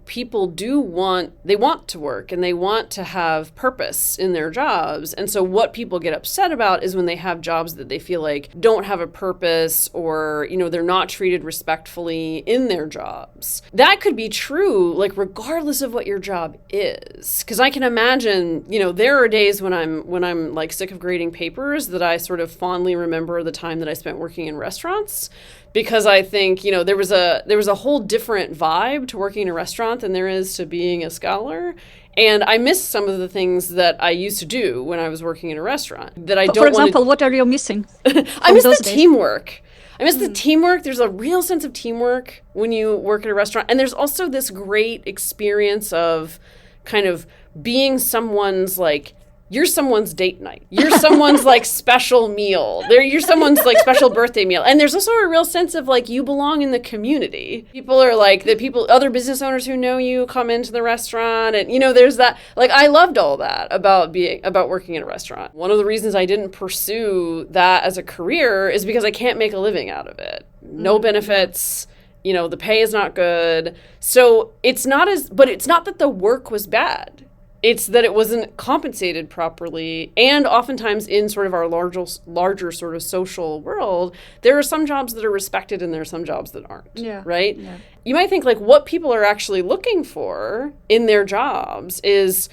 people they want to work and they want to have purpose in their jobs. And so what people get upset about is when they have jobs that they feel like don't have a purpose, or, they're not treated respectfully in their jobs. That could be true, like, regardless of what your job is. Because I can imagine, there are days when I'm like sick of grading papers that I sort of fondly remember the time that I spent working in restaurants. Because I think, there was a whole different vibe to working in a restaurant than there is to being a scholar. And I miss some of the things that I used to do when I was working in a restaurant that I don't For example, what are you missing? I miss the teamwork. I miss the teamwork. There's a real sense of teamwork when you work at a restaurant. And there's also this great experience of kind of being someone's, like, you're someone's date night. You're someone's, like, special meal. You're someone's, like, special birthday meal. And there's also a real sense of, like, you belong in the community. People are like, other business owners who know you come into the restaurant. And, there's that, like, I loved all that about working in a restaurant. One of the reasons I didn't pursue that as a career is because I can't make a living out of it. No benefits. The pay is not good. So it's not that the work was bad. It's that it wasn't compensated properly. And oftentimes in sort of our larger sort of social world, there are some jobs that are respected and there are some jobs that aren't. Yeah. Right? Yeah. You might think, like, what people are actually looking for in their jobs is,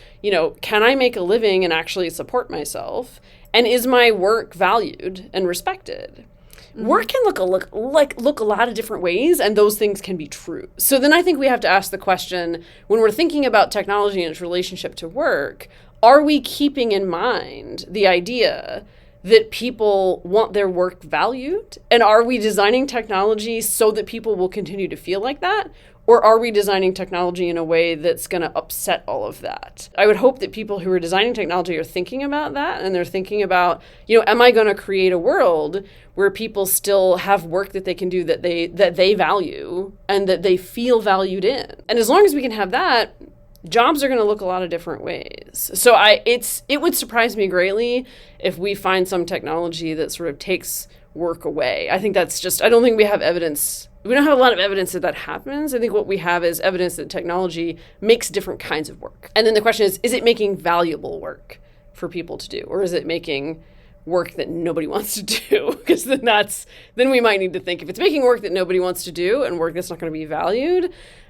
can I make a living and actually support myself? And is my work valued and respected? Work can look a lot of different ways, and those things can be true. So then I think we have to ask the question, when we're thinking about technology and its relationship to work, are we keeping in mind the idea that people want their work valued? And are we designing technology so that people will continue to feel like that? Or are we designing technology in a way that's going to upset all of that? I would hope that people who are designing technology are thinking about that, and they're thinking about, am I going to create a world where people still have work that they can do that they value and that they feel valued in? And as long as we can have that, jobs are going to look a lot of different ways. So it would surprise me greatly if we find some technology that sort of takes work away. I think I don't think we have evidence. We don't have a lot of evidence that happens. I think what we have is evidence that technology makes different kinds of work. And then the question is it making valuable work for people to do? Or is it making work that nobody wants to do? Because then we might need to think, if it's making work that nobody wants to do and work that's not going to be valued,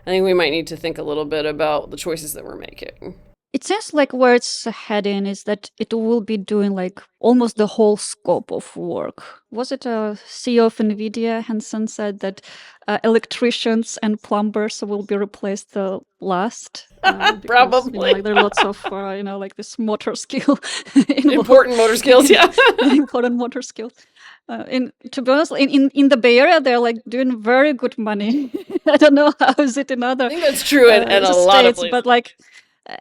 I think we might need to think a little bit about the choices that we're making. It seems like where it's heading is that it will be doing, like, almost the whole scope of work. Was it a CEO of NVIDIA, Hansen, said that electricians and plumbers will be replaced last? Because, Probably. there are lots of, like, this motor skill. Important motor skills, yeah. Important motor skills. To be honest, in the Bay Area, they're, like, doing very good money. I don't know how is it in other I think that's true in a states, lot of places. But, like,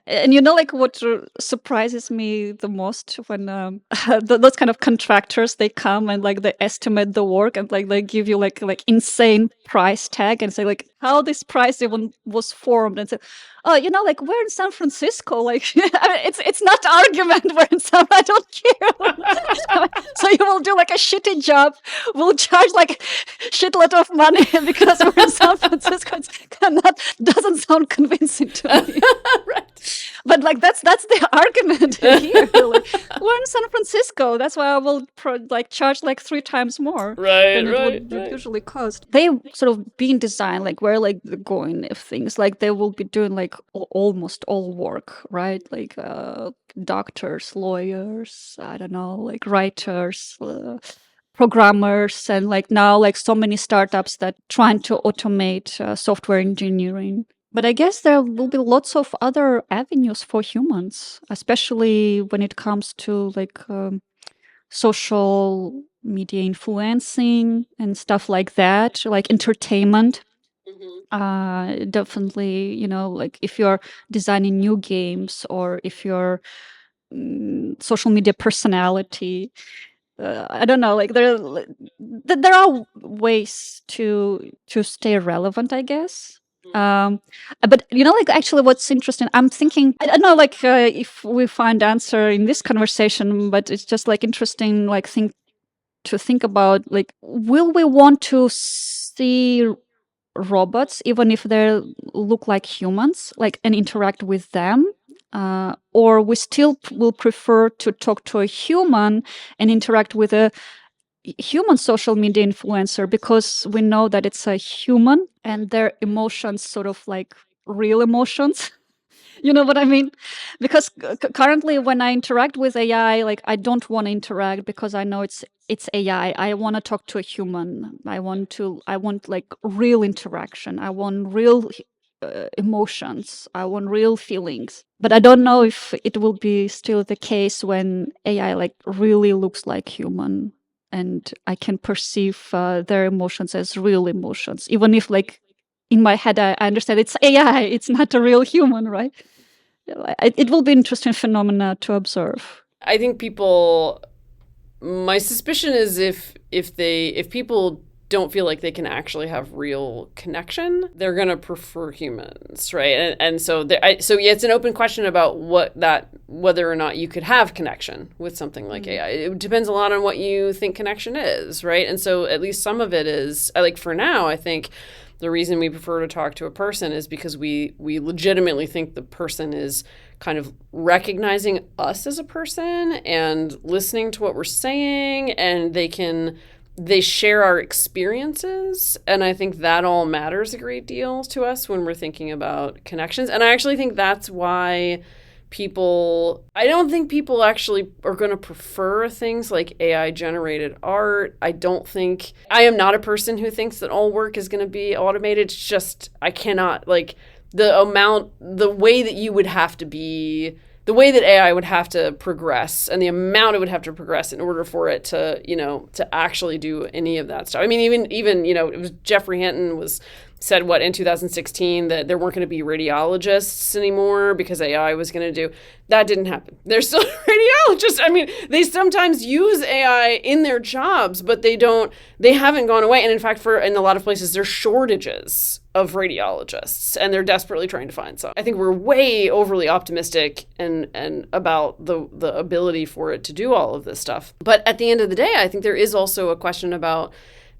And like what surprises me the most when those kind of contractors, they come and like they estimate the work and like they give you like insane price tag and say like how this price even was formed and say, oh, like we're in San Francisco, like it's not argument, we're in San, I don't care. So you will do like a shitty job, we'll charge like shitload of money because we're in San Francisco. Doesn't sound convincing to me. Right. But like that's the argument here. Like, we're in San Francisco. That's why I will charge like 3 times more than it would usually cost. They sort of being designed like where like the going of things. Like they will be doing like almost all work, right? Like doctors, lawyers, I don't know, like writers. Programmers, and like now like so many startups that trying to automate software engineering. But I guess there will be lots of other avenues for humans, especially when it comes to like social media influencing and stuff like that, like entertainment. Definitely, like if you're designing new games or if you're social media personality, I don't know, like there are ways to stay relevant, I guess. But like actually what's interesting, I'm thinking, I don't know, like if we find answer in this conversation, but it's just like interesting, like think about, like, will we want to see robots even if they look like humans, like, and interact with them? Or we still will prefer to talk to a human and interact with a human social media influencer because we know that it's a human and their emotions sort of like real emotions. You know what I mean? Because currently when I interact with AI, like I don't want to interact because I know it's AI. I want to talk to a human. I want like real interaction. I want real emotions. I want real feelings. But I don't know if it will be still the case when AI like really looks like human and I can perceive their emotions as real emotions, even if like in my head I understand it's AI, it's not a real human, right? It will be interesting phenomena to observe. I think my suspicion is if people don't feel like they can actually have real connection, they're going to prefer humans, right? And so yeah, it's an open question about whether or not you could have connection with something like AI. It depends a lot on what you think connection is, right? And so at least some of it is, like, for now, I think the reason we prefer to talk to a person is because we legitimately think the person is kind of recognizing us as a person and listening to what we're saying, and they share our experiences. And I think that all matters a great deal to us when we're thinking about connections. And I actually think that's why I don't think people actually are going to prefer things like AI generated art. I am not a person who thinks that all work is going to be automated. It's just, I cannot, like, the way that AI would have to progress and the amount it would have to progress in order for it to, to actually do any of that stuff. I mean, even, it was Jeffrey Hinton said in 2016 that there weren't going to be radiologists anymore because AI was going to do. That didn't happen. There's still radiologists. I mean, they sometimes use AI in their jobs, but they haven't gone away. And in fact, in a lot of places, there's shortages of radiologists and they're desperately trying to find some. I think we're way overly optimistic and about the ability for it to do all of this stuff. But at the end of the day, I think there is also a question about,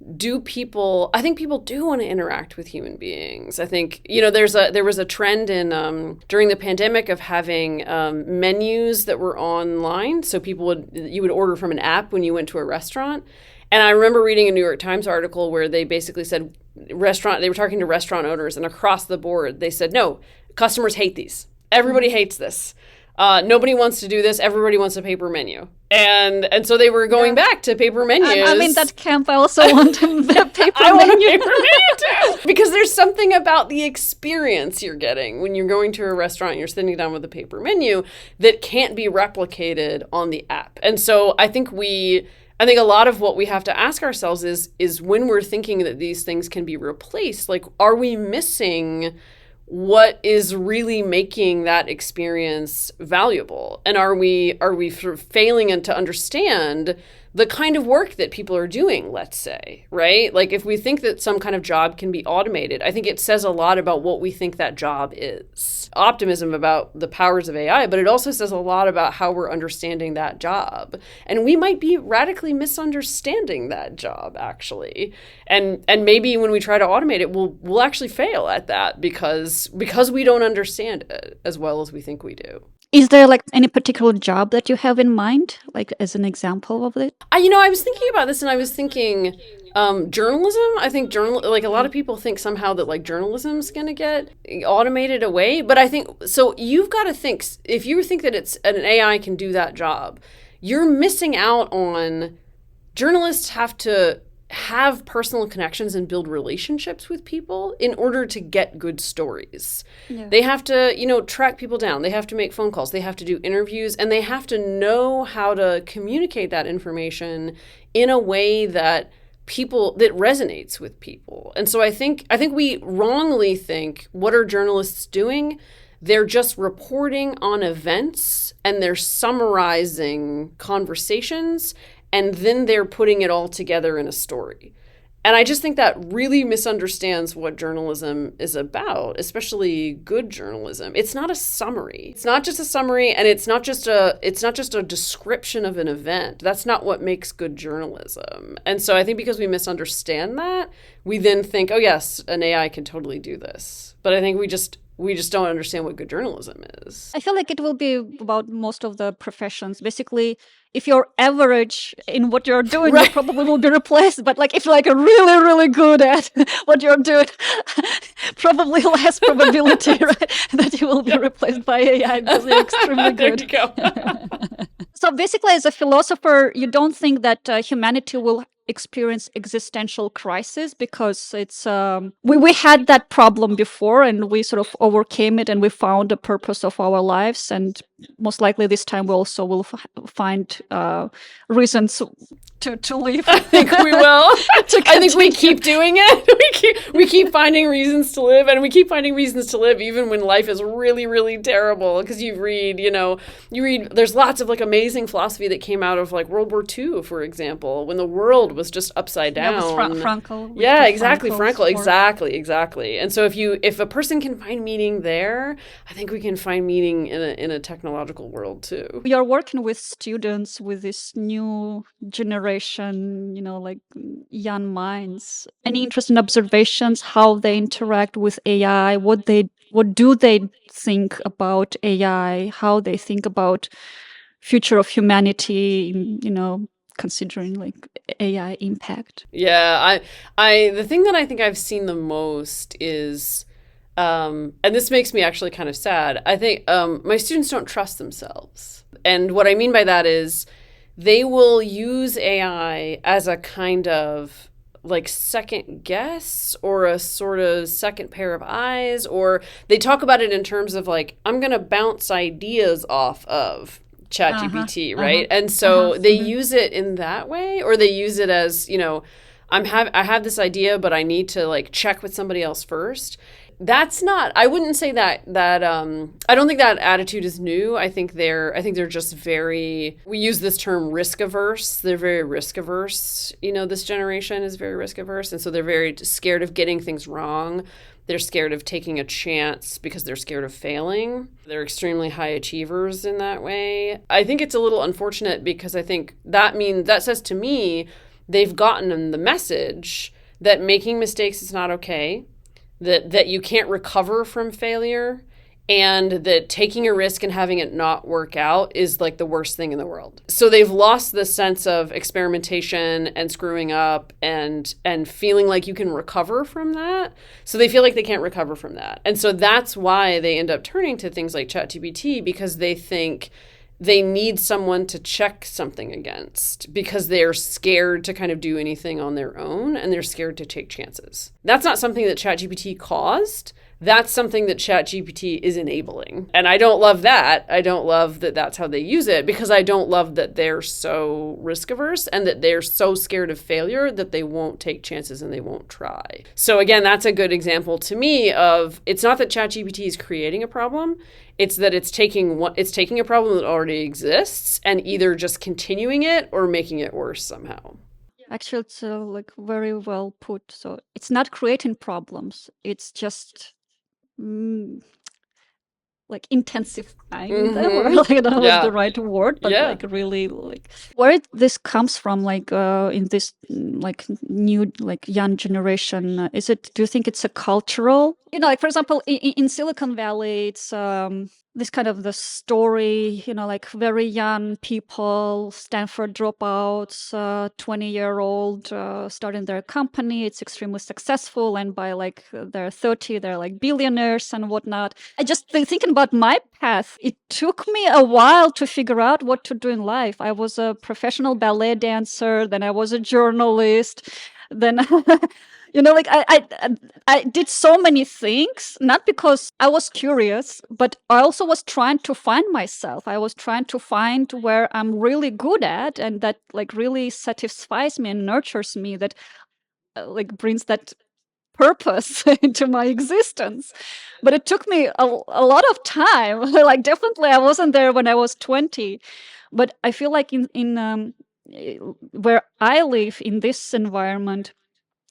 I think people do want to interact with human beings. I think, there was a trend in during the pandemic of having menus that were online. So you would order from an app when you went to a restaurant. And I remember reading a New York Times article where they basically said they were talking to restaurant owners, and across the board, they said, no, customers hate these. Everybody hates this. Nobody wants to do this. Everybody wants a paper menu. And so they were going back to paper menus. I'm in that camp. I also want a paper I want menu. a paper menu too. Because there's something about the experience you're getting when you're going to a restaurant and you're sitting down with a paper menu that can't be replicated on the app. And so I think a lot of what we have to ask ourselves is when we're thinking that these things can be replaced, like, are we missing what is really making that experience valuable? And are we sort of failing to understand the kind of work that people are doing, let's say, right? Like if we think that some kind of job can be automated, I think it says a lot about what we think that job is. Optimism about the powers of AI, but it also says a lot about how we're understanding that job. And we might be radically misunderstanding that job, actually. And maybe when we try to automate it, we'll actually fail at that because we don't understand it as well as we think we do. Is there like any particular job that you have in mind, like as an example of it? I was thinking about this, and I was thinking journalism. I think like a lot of people think somehow that like journalism is going to get automated away. But I think, so you've got to think, if you think that it's an AI can do that job, you're missing out on, journalists have to have personal connections and build relationships with people in order to get good stories. Yeah. They have to, track people down. They have to make phone calls. They have to do interviews, and they have to know how to communicate that information in a way that resonates with people. And so I think we wrongly think, what are journalists doing? They're just reporting on events and they're summarizing conversations, and then they're putting it all together in a story. And I just think that really misunderstands what journalism is about, especially good journalism. It's not a summary. It's not just a summary, and it's not just a description of an event. That's not what makes good journalism. And so I think because we misunderstand that, we then think, oh yes, an AI can totally do this. But I think we just don't understand what good journalism is. I feel like it will be about most of the professions. Basically, if you're average in what you're doing, right, you probably will be replaced. But like if you're like really, really good at what you're doing, probably less probability, right, that you will be replaced by AI because you're extremely good. There you go. So basically, as a philosopher, you don't think that humanity will experience existential crisis because it's we had that problem before and we sort of overcame it and we found the purpose of our lives, and most likely this time we also will find reasons to live. I think we will. I think we keep doing it. We keep finding reasons to live, and we keep finding reasons to live even when life is really, really terrible. Because you read, there's lots of like amazing philosophy that came out of like World War II, for example, when the world was just upside down. Yeah, with Frankl. Yeah, exactly. Frankl. Exactly. And so if a person can find meaning there, I think we can find meaning in a technological world too. We are working with students with this new generation, like young minds. Any interesting observations how they interact with AI? What do they think about AI? How they think about future of humanity? Considering like AI impact. Yeah, I the thing that I think I've seen the most is, and this makes me actually kind of sad. I think my students don't trust themselves, and what I mean by that is they will use AI as a kind of like second guess or a sort of second pair of eyes, or they talk about it in terms of like, I'm going to bounce ideas off of ChatGPT, right? And so they use it in that way, or they use it as, I have this idea, but I need to like check with somebody else first. That's not, I wouldn't say that I don't think that attitude is new. I think they're just very, we use this term risk averse. They're very risk averse. This generation is very risk averse. And so they're very scared of getting things wrong. They're scared of taking a chance because they're scared of failing. They're extremely high achievers in that way. I think it's a little unfortunate because I think that says to me they've gotten the message that making mistakes is not okay, that you can't recover from failure, and that taking a risk and having it not work out is like the worst thing in the world. So they've lost the sense of experimentation and screwing up and feeling like you can recover from that. So they feel like they can't recover from that. And so that's why they end up turning to things like ChatGPT, because they think they need someone to check something against, because they're scared to kind of do anything on their own and they're scared to take chances. That's not something that ChatGPT caused. that's something that ChatGPT is enabling. And I don't love that. I don't love that that's how they use it, because I don't love that they're so risk averse and that they're so scared of failure that they won't take chances and they won't try. So again, that's a good example to me of, it's not that ChatGPT is creating a problem. It's that it's taking a problem that already exists and either just continuing it or making it worse somehow. Actually, it's like very well put. So it's not creating problems. It's just mm, like intensifying them, or Mm-hmm. like I don't know what's the Yeah. right word, but Yeah. like really like where this comes from, like in this like new like young generation. Is it? Do you think it's a cultural? Like for example, in Silicon Valley, it's this kind of the story. Like very young people, Stanford dropouts, 20-year-old starting their company. It's extremely successful, and by like they're 30, they're like billionaires and whatnot. I just thinking about my path. It took me a while to figure out what to do in life. I was a professional ballet dancer, then I was a journalist, then like I did so many things, not because I was curious, but I also was trying to find myself. I was trying to find where I'm really good at, and that like really satisfies me and nurtures me, that like brings that purpose into my existence. But it took me a lot of time. Like definitely I wasn't there when I was 20, but I feel like in where I live in this environment,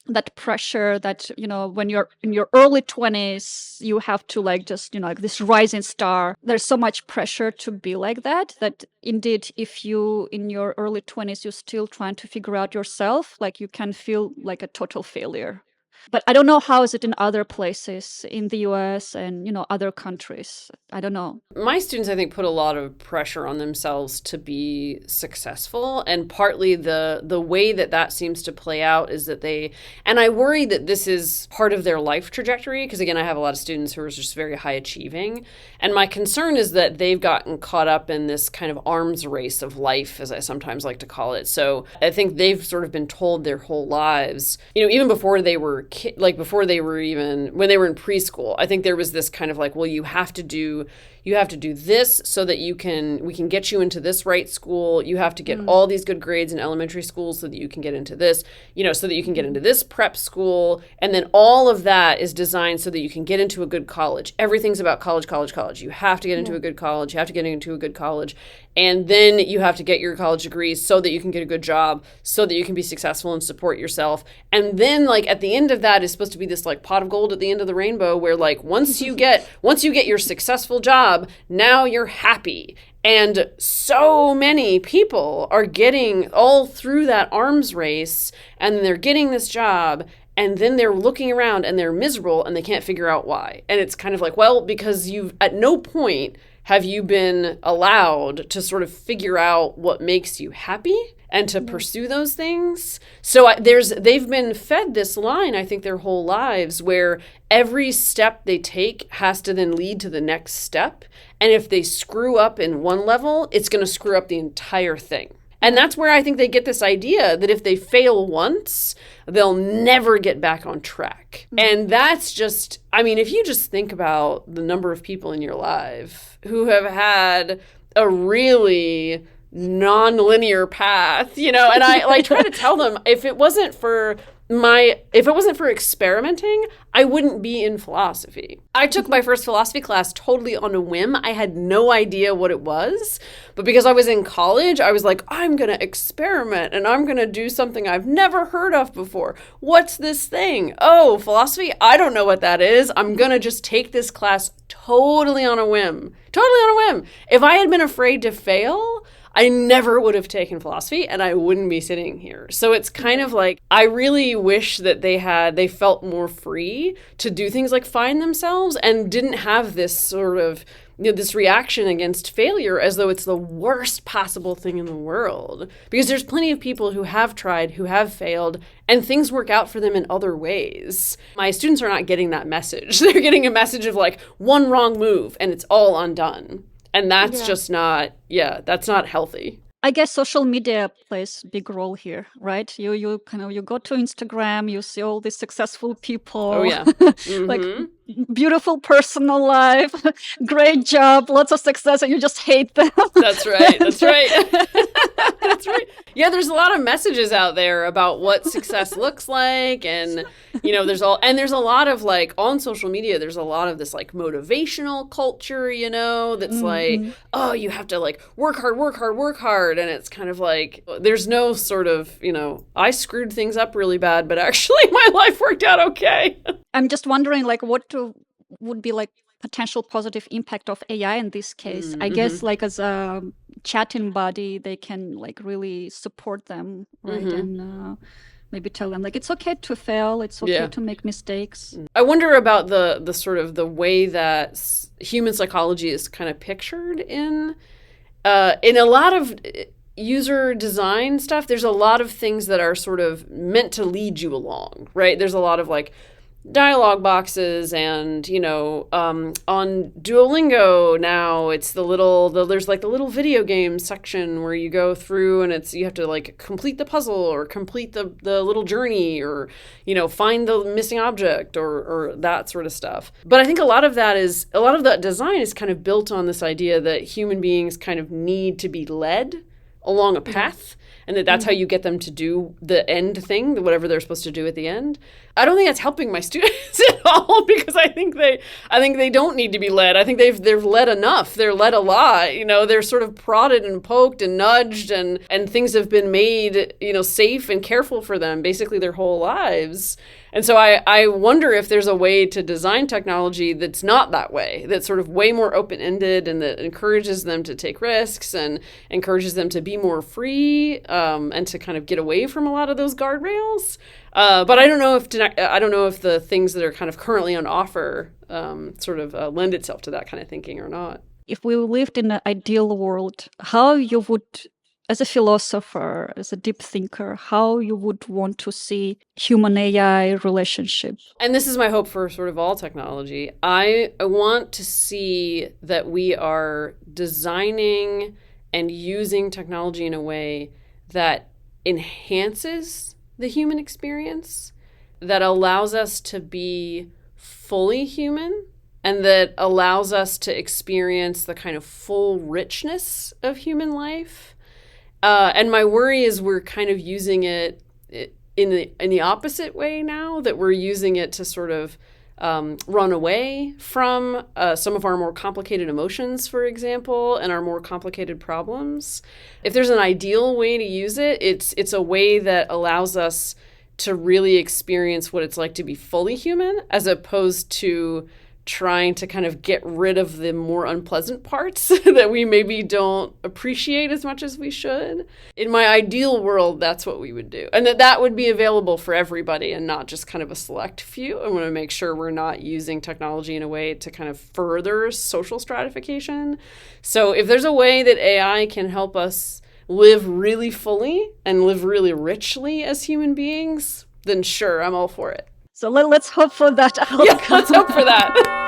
that pressure that when you're in your early 20s, you have to like just like this rising star. There's so much pressure to be like that indeed, if you in your early 20s you're still trying to figure out yourself, like you can feel like a total failure. But I don't know how is it in other places in the US and other countries. I don't know. My students, I think, put a lot of pressure on themselves to be successful, and partly the way that seems to play out is that and I worry that this is part of their life trajectory, because again, I have a lot of students who are just very high achieving, and my concern is that they've gotten caught up in this kind of arms race of life, as I sometimes like to call it. So I think they've sort of been told their whole lives, even before they were before they were even when they were in preschool. I think there was this kind of like, well, you have to do this so that we can get you into this right school. You have to get all these good grades in elementary school so that you can get into this, so that you can get into this prep school. And then all of that is designed so that you can get into a good college. Everything's about college, college, college. You have to get into a good college. You have to get into a good college. And then you have to get your college degrees so that you can get a good job, so that you can be successful and support yourself. And then like at the end of that is supposed to be this like pot of gold at the end of the rainbow, where like once you get your successful job, now you're happy. And so many people are getting all through that arms race, and they're getting this job, and then they're looking around and they're miserable and they can't figure out why. And it's kind of like, well, because you've at no point have you been allowed to sort of figure out what makes you happy and to pursue those things. So they've been fed this line, I think, their whole lives, where every step they take has to then lead to the next step. And if they screw up in one level, it's going to screw up the entire thing. And that's where I think they get this idea that if they fail once, they'll never get back on track. And that's just, I mean, if you just think about the number of people in your life who have had a really non-linear path, and I like try to tell them, if it wasn't for experimenting, I wouldn't be in philosophy. I took my first philosophy class totally on a whim. I had no idea what it was, but because I was in college, I was like, I'm going to experiment and I'm going to do something I've never heard of before. What's this thing? Oh, philosophy? I don't know what that is. I'm going to just take this class totally on a whim. Totally on a whim. If I had been afraid to fail, I never would have taken philosophy and I wouldn't be sitting here. So it's kind of like, I really wish that they felt more free to do things like find themselves and didn't have this sort of, this reaction against failure as though it's the worst possible thing in the world. Because there's plenty of people who have tried, who have failed, and things work out for them in other ways. My students are not getting that message. They're getting a message of like one wrong move and it's all undone. And that's just not, that's not healthy. I guess social media plays a big role here, right? You go to Instagram, you see all these successful people. Oh, yeah. Like beautiful personal life, great job, lots of success, and you just hate them. That's right. That's right. That's right. Yeah, there's a lot of messages out there about what success looks like, and there's a lot of like on social media. There's a lot of this like motivational culture, that's like, oh, you have to like work hard, work hard, work hard, and it's kind of like there's no sort of I screwed things up really bad, but actually my life worked out okay. I'm just wondering, like, would be like potential positive impact of AI in this case. I guess like as a chatting buddy, they can like really support them, right? And maybe tell them like it's okay to fail, it's okay to make mistakes. I wonder about the sort of the way that human psychology is kind of pictured in a lot of user design stuff. There's a lot of things that are sort of meant to lead you along, right? There's a lot of like dialogue boxes, and on Duolingo now it's there's like the little video game section where you go through and you have to like complete the puzzle or complete the little journey, or find the missing object, or that sort of stuff. But I think a lot of that design is kind of built on this idea that human beings kind of need to be led along a path, and that's how you get them to do the end thing, whatever they're supposed to do at the end. I don't think that's helping my students at all, because I think they don't need to be led. I think they're led enough. They're led a lot. They're sort of prodded and poked and nudged, and things have been made, safe and careful for them basically their whole lives. And so I wonder if there's a way to design technology that's not that way, that's sort of way more open-ended, and that encourages them to take risks and encourages them to be more free, and to kind of get away from a lot of those guardrails. But I don't know if the things that are kind of currently on offer sort of lend itself to that kind of thinking or not. If we lived in an ideal world, how you would, as a philosopher, as a deep thinker, how you would want to see human AI relationship? And this is my hope for sort of all technology. I want to see that we are designing and using technology in a way that enhances the human experience, that allows us to be fully human, and that allows us to experience the kind of full richness of human life. And my worry is we're kind of using it in the opposite way now, that we're using it to sort of run away from some of our more complicated emotions, for example, and our more complicated problems. If there's an ideal way to use it, it's a way that allows us to really experience what it's like to be fully human, as opposed to trying to kind of get rid of the more unpleasant parts that we maybe don't appreciate as much as we should. In my ideal world, that's what we would do. And that would be available for everybody and not just kind of a select few. I want to make sure we're not using technology in a way to kind of further social stratification. So if there's a way that AI can help us live really fully and live really richly as human beings, then sure, I'm all for it. So let's hope for that outcome. Yeah, let's hope for that.